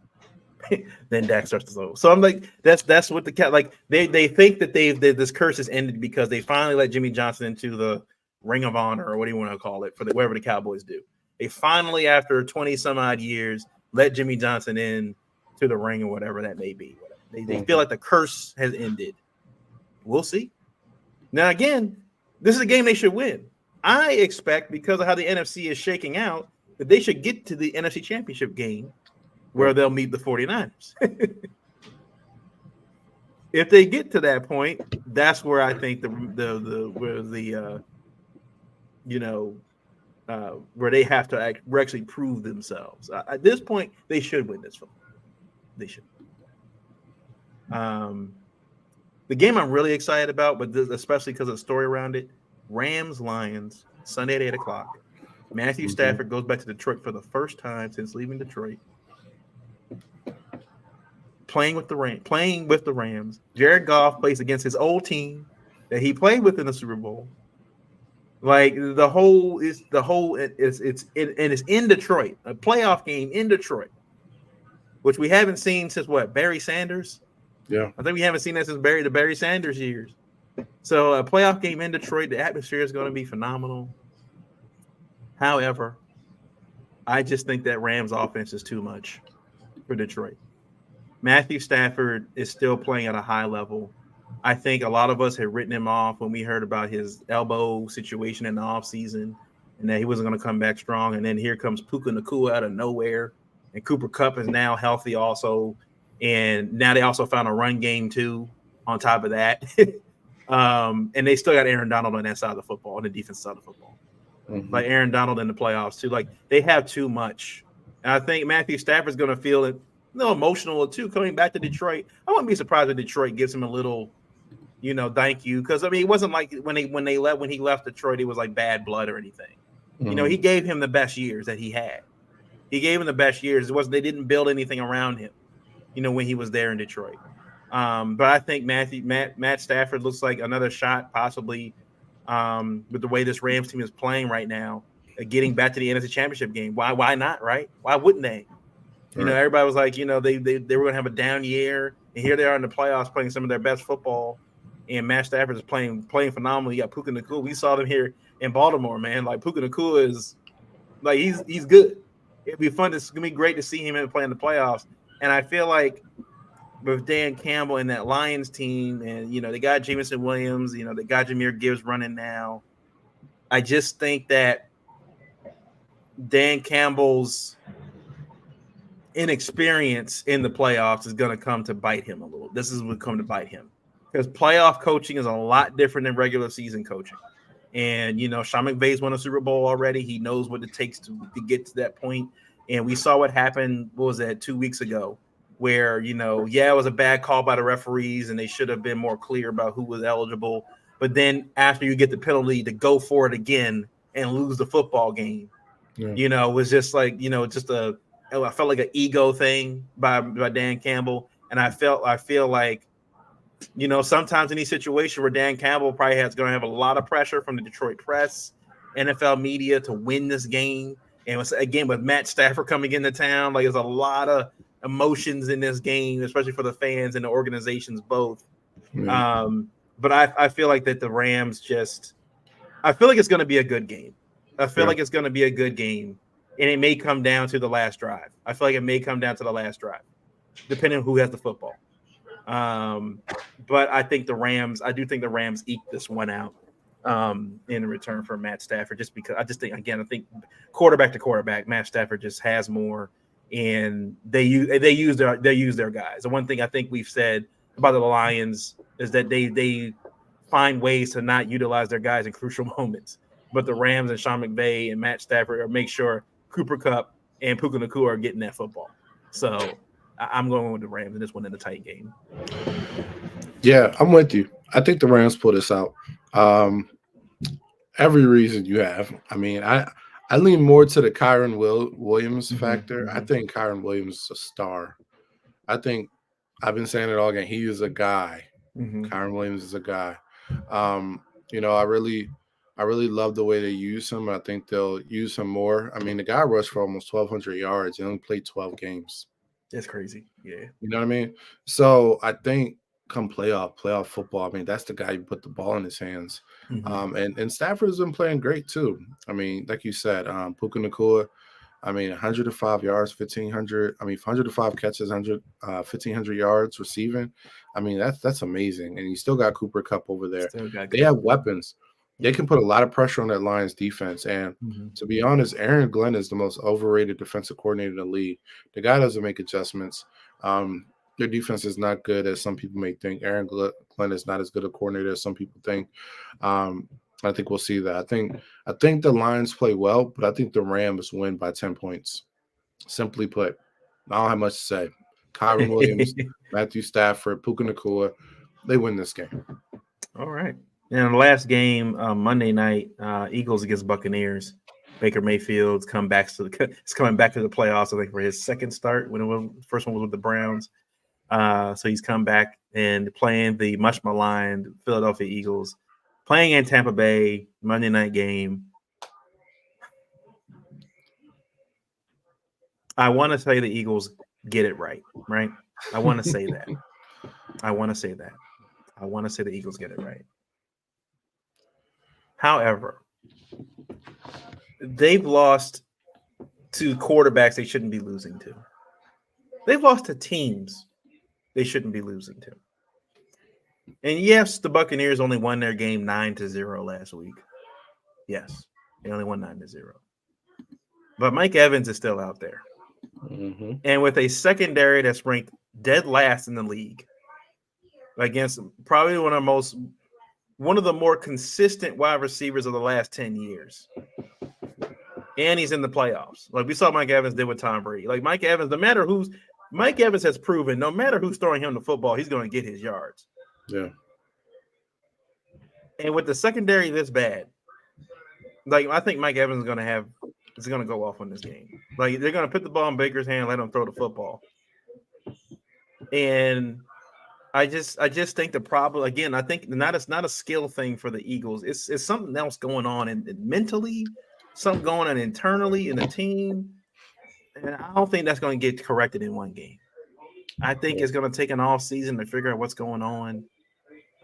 Then Dak starts to throw. So I'm like, that's what the cat like. They think that this curse has ended because they finally let Jimmy Johnson into the Ring of Honor, or what do you want to call it, for whatever the Cowboys do. They finally, after 20 some odd years, let Jimmy Johnson in to the ring or whatever that may be. They feel like the curse has ended. We'll see. Now again, this is a game they should win. I expect, because of how the NFC is shaking out, that they should get to the NFC Championship game where they'll meet the 49ers. If they get to that point, that's where I think where they have to actually prove themselves. At this point, they should win this film. They should. The game I'm really excited about, but especially because of the story around it, Rams-Lions, Sunday at 8 o'clock. Matthew Stafford goes back to Detroit for the first time since leaving Detroit. Playing with the Rams. Jared Goff plays against his old team that he played with in the Super Bowl. Like, it's in Detroit, a playoff game in Detroit, which we haven't seen since Barry Sanders. Yeah, I think we haven't seen that since the Barry Sanders years. So a playoff game in Detroit, the atmosphere is going to be phenomenal. However, I just think that Rams offense is too much for Detroit. Matthew Stafford is still playing at a high level. I think a lot of us had written him off when we heard about his elbow situation in the offseason and that he wasn't going to come back strong. And then here comes Puka Nacua out of nowhere. And Cooper Kupp is now healthy also. And now they also found a run game too on top of that. And they still got Aaron Donald on that side of the football, on the defense side of the football. Like Aaron Donald in the playoffs too. Like, they have too much. And I think Matthew Stafford's going to feel it. Emotional too, coming back to Detroit. I wouldn't be surprised if Detroit gives him a little, thank you, because I mean, it wasn't like when he left Detroit, it was like bad blood or anything. He gave him the best years that he had. He gave him the best years. They didn't build anything around him, when he was there in Detroit. But I think Matt Stafford looks like another shot, possibly, with the way this Rams team is playing right now, getting back to the NFC Championship game. Why not? Right? Why wouldn't they? Everybody was like, they were going to have a down year, and here they are in the playoffs playing some of their best football, and Matt Stafford is playing phenomenally. You got Puka Nacua. We saw them here in Baltimore, man. Like, Puka Nacua is like he's good. It'd be fun. It's gonna be great to see him play in the playoffs. And I feel like with Dan Campbell and that Lions team, and they got Jameson Williams, they got Jahmyr Gibbs running now. I just think that Dan Campbell's inexperience in the playoffs is going to come to bite him a little. This is what come to bite him, because playoff coaching is a lot different than regular season coaching. And Sean McVay's won a Super Bowl already. He knows what it takes to get to that point. And we saw what happened. What was that, 2 weeks ago, where it was a bad call by the referees, and they should have been more clear about who was eligible. But then after you get the penalty to go for it again and lose the football game, Yeah. Was just like, I felt like an ego thing by Dan Campbell. And I feel like, sometimes in these situations where Dan Campbell probably going to have a lot of pressure from the Detroit press, NFL media to win this game. And again, with Matt Stafford coming into town, like there's a lot of emotions in this game, especially for the fans and the organizations both. Yeah. But I feel like that the Rams I feel like it's going to be a good game. I feel like it's going to be a good game, and it may come down to the last drive. I feel like it may come down to the last drive, depending on who has the football. But I do think the Rams eke this one out in return for Matt Stafford, just because I think quarterback to quarterback, Matt Stafford just has more, and they use their guys. The one thing I think we've said about the Lions is that they find ways to not utilize their guys in crucial moments. But the Rams and Sean McVay and Matt Stafford make sure Cooper Kupp and Puka Nacua are getting that football. So I'm going with the Rams in this one in a tight game. Yeah, I'm with you. I think the Rams pull this out. Every reason you have. I mean, I lean more to the Kyron Williams factor. I think Kyron Williams is a star. I think I've been saying it all again. He is a guy. Kyron Williams is a guy. I really love the way they use him. I think they'll use him more. I mean, the guy rushed for almost 1,200 yards. He only played 12 games. That's crazy. Yeah. You know what I mean? So I think come playoff football, I mean, that's the guy you put the ball in his hands. And Stafford has been playing great too. I mean, like you said, Puka Nacua, I mean, 105 yards, 105 catches, 1,500 yards receiving. I mean, that's amazing. And you still got Cooper Kupp over there. They have weapons. They can put a lot of pressure on that Lions defense. And to be honest, Aaron Glenn is the most overrated defensive coordinator in the league. The guy doesn't make adjustments. Their defense is not good as some people may think. Aaron Glenn is not as good a coordinator as some people think. I think we'll see that. I think the Lions play well, but I think the Rams win by 10 points. Simply put, I don't have much to say. Kyron Williams, Matthew Stafford, Puka Nacua, they win this game. All right. And the last game, Monday night, Eagles against Buccaneers. Baker Mayfield's coming back to the playoffs, I think, for his second start. First one was with the Browns. So he's come back and playing the much maligned Philadelphia Eagles, playing in Tampa Bay, Monday night game. I want to say the Eagles get it right? I want to say that. I want to say the Eagles get it right. However, they've lost to quarterbacks they shouldn't be losing to. They've lost to teams they shouldn't be losing to. And yes, the Buccaneers only won their game 9-0 last week. Yes, they only won 9-0. But Mike Evans is still out there. And with a secondary that's ranked dead last in the league against probably one of the more consistent wide receivers of the last 10 years. And he's in the playoffs. Like we saw Mike Evans did with Tom Brady. Like Mike Evans has proven no matter who's throwing him the football, he's going to get his yards. Yeah. And with the secondary this bad, like I think Mike Evans is going to go off on this game. Like they're going to put the ball in Baker's hand, let him throw the football. And I just think the problem again. I think it's not a skill thing for the Eagles. It's something else going on and mentally, something going on internally in the team, and I don't think that's going to get corrected in one game. I think it's going to take an off season to figure out what's going on.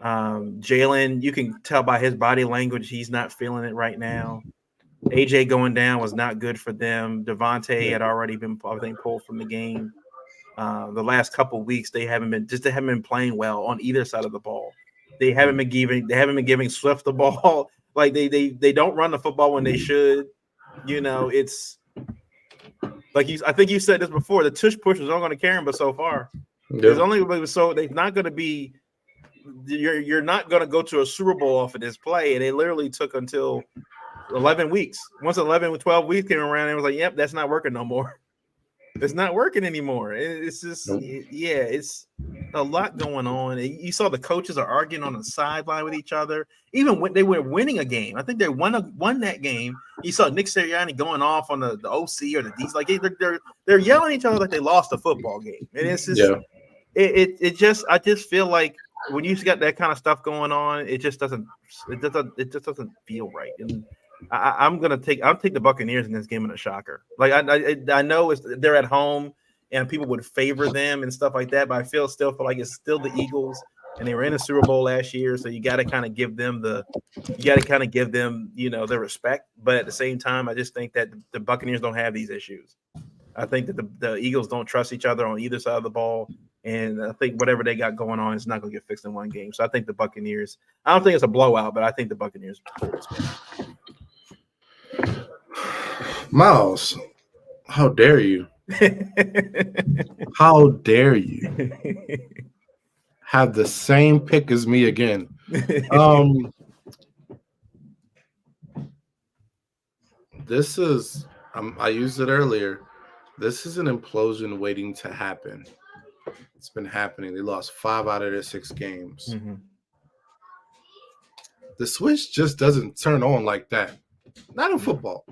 Jalen, you can tell by his body language he's not feeling it right now. AJ going down was not good for them. Devontae had already been, I think, pulled from the game. The last couple of weeks they haven't been playing well on either side of the ball. They haven't been giving Swift the ball. Like they don't run the football when they should. It's like I think you said this before. The tush push is only going to carry him, but so far, there's only so they're not going to be. You're not going to go to a Super Bowl off of this play, and it literally took until 11 weeks. Once 12 weeks came around, it was like, yep, that's not working no more. It's not working anymore. It's just, yeah, it's a lot going on. You saw the coaches are arguing on the sideline with each other, even when they were winning a game. I think they won that game. You saw Nick Sirianni going off on the OC or the D's, like they're yelling at each other like they lost a football game, and it's just I just feel like when you got that kind of stuff going on, it just doesn't feel right. And I'll take the Buccaneers in this game in a shocker. Like I know they're at home and people would favor them and stuff like that, but I still feel like it's still the Eagles and they were in the Super Bowl last year, so you got to kind of give them the respect. But at the same time, I just think that the Buccaneers don't have these issues. I think that the Eagles don't trust each other on either side of the ball. And I think whatever they got going on is not going to get fixed in one game. So I think the Buccaneers, I don't think it's a blowout, but I think the Buccaneers pull this one. Miles, how dare you? How dare you have the same pick as me again? This is, I used it earlier. This is an implosion waiting to happen. It's been happening. They lost 5 out of their 6 games. Mm-hmm. The switch just doesn't turn on like that. Not in football.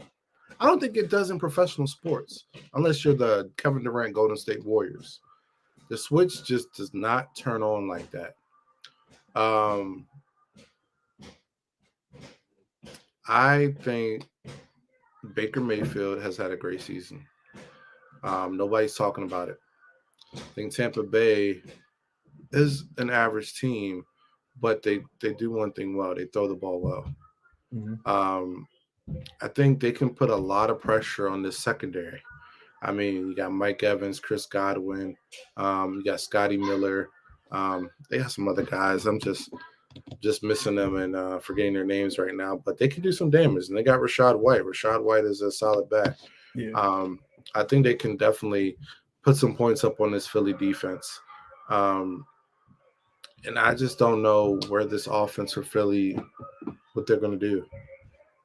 I don't think it does in professional sports, unless you're the Kevin Durant Golden State Warriors. The switch just does not turn on like that. I think Baker Mayfield has had a great season. Nobody's talking about it. I think Tampa Bay is an average team, but they do one thing well. They throw the ball well. Mm-hmm. I think they can put a lot of pressure on this secondary. I mean, you got Mike Evans, Chris Godwin, you got Scotty Miller. They got some other guys. I'm just missing them and forgetting their names right now, but they can do some damage. And they got Rashad White. Rashad White is a solid back. Yeah. I think they can definitely put some points up on this Philly defense. And I just don't know where this offense for Philly, what they're going to do.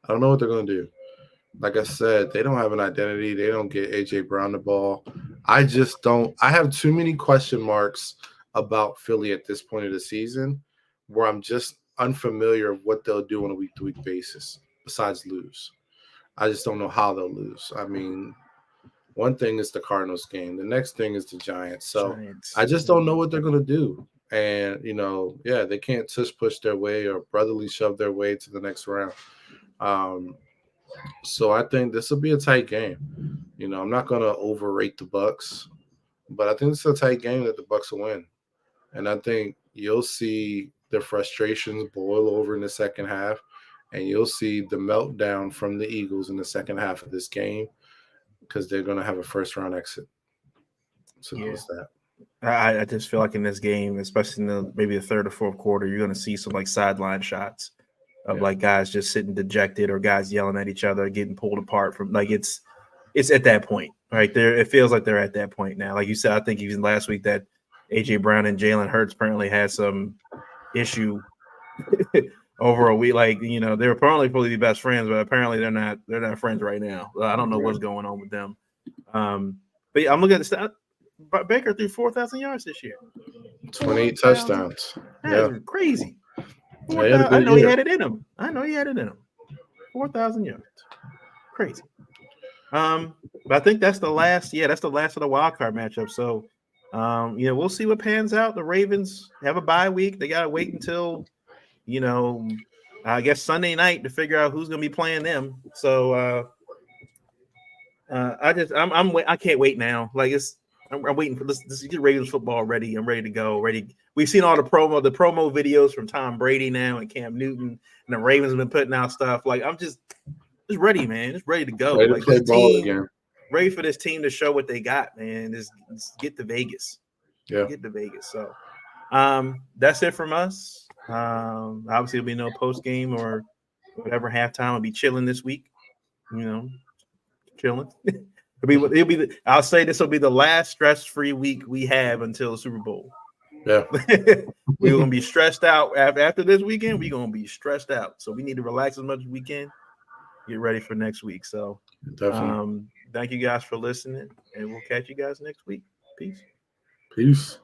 I don't know what they're going to do. Like I said, they don't have an identity. They don't get A.J. Brown the ball. I just don't – I have too many question marks about Philly at this point of the season where I'm just unfamiliar of what they'll do on a week-to-week basis besides lose. I just don't know how they'll lose. I mean, one thing is the Cardinals game. The next thing is the Giants. So I just don't know what they're going to do. And, they can't push their way or brotherly shove their way to the next round. So I think this will be a tight game. I'm not going to overrate the Bucs, but I think it's a tight game that the Bucs will win. And I think you'll see the frustrations boil over in the second half, and you'll see the meltdown from the Eagles in the second half of this game because they're going to have a first-round exit. Simple as that. I just feel like in this game, especially in maybe the third or fourth quarter, you're going to see some like sideline shots of like guys just sitting dejected or guys yelling at each other, getting pulled apart from like it's at that point right there. It feels like they're at that point now. Like you said, I think even last week that A.J. Brown and Jalen Hurts apparently had some issue over a week. Like, they were apparently supposed to be best friends, but apparently they're not friends right now. I don't know what's going on with them. But yeah, I'm looking at the stat. Baker threw 4,000 yards this year. 28 touchdowns. That's crazy. I know he had it in him. 4,000 yards. Crazy. But I think that's the last. Yeah, that's the last of the wild card matchup. So, we'll see what pans out. The Ravens have a bye week. They gotta wait until, I guess Sunday night to figure out who's gonna be playing them. So, I can't wait now. Like I'm waiting for this get Ravens football ready. I'm ready to go. We've seen all the promo videos from Tom Brady now and Cam Newton, and the Ravens have been putting out stuff. Like I'm just ready, man. Just ready to go. Ready to play ball again. Ready for this team to show what they got, man. Just get to Vegas. Yeah. Get to Vegas. So that's it from us. Obviously there'll be no post game or whatever halftime. I'll be chilling this week. Chilling. I'll say this will be the last stress-free week we have until the Super Bowl. Yeah. We're gonna be stressed out after this weekend. We're gonna be stressed out. So we need to relax as much as we can. get ready for next week. So Definitely. thank you guys for listening, and we'll catch you guys next week. Peace. Peace.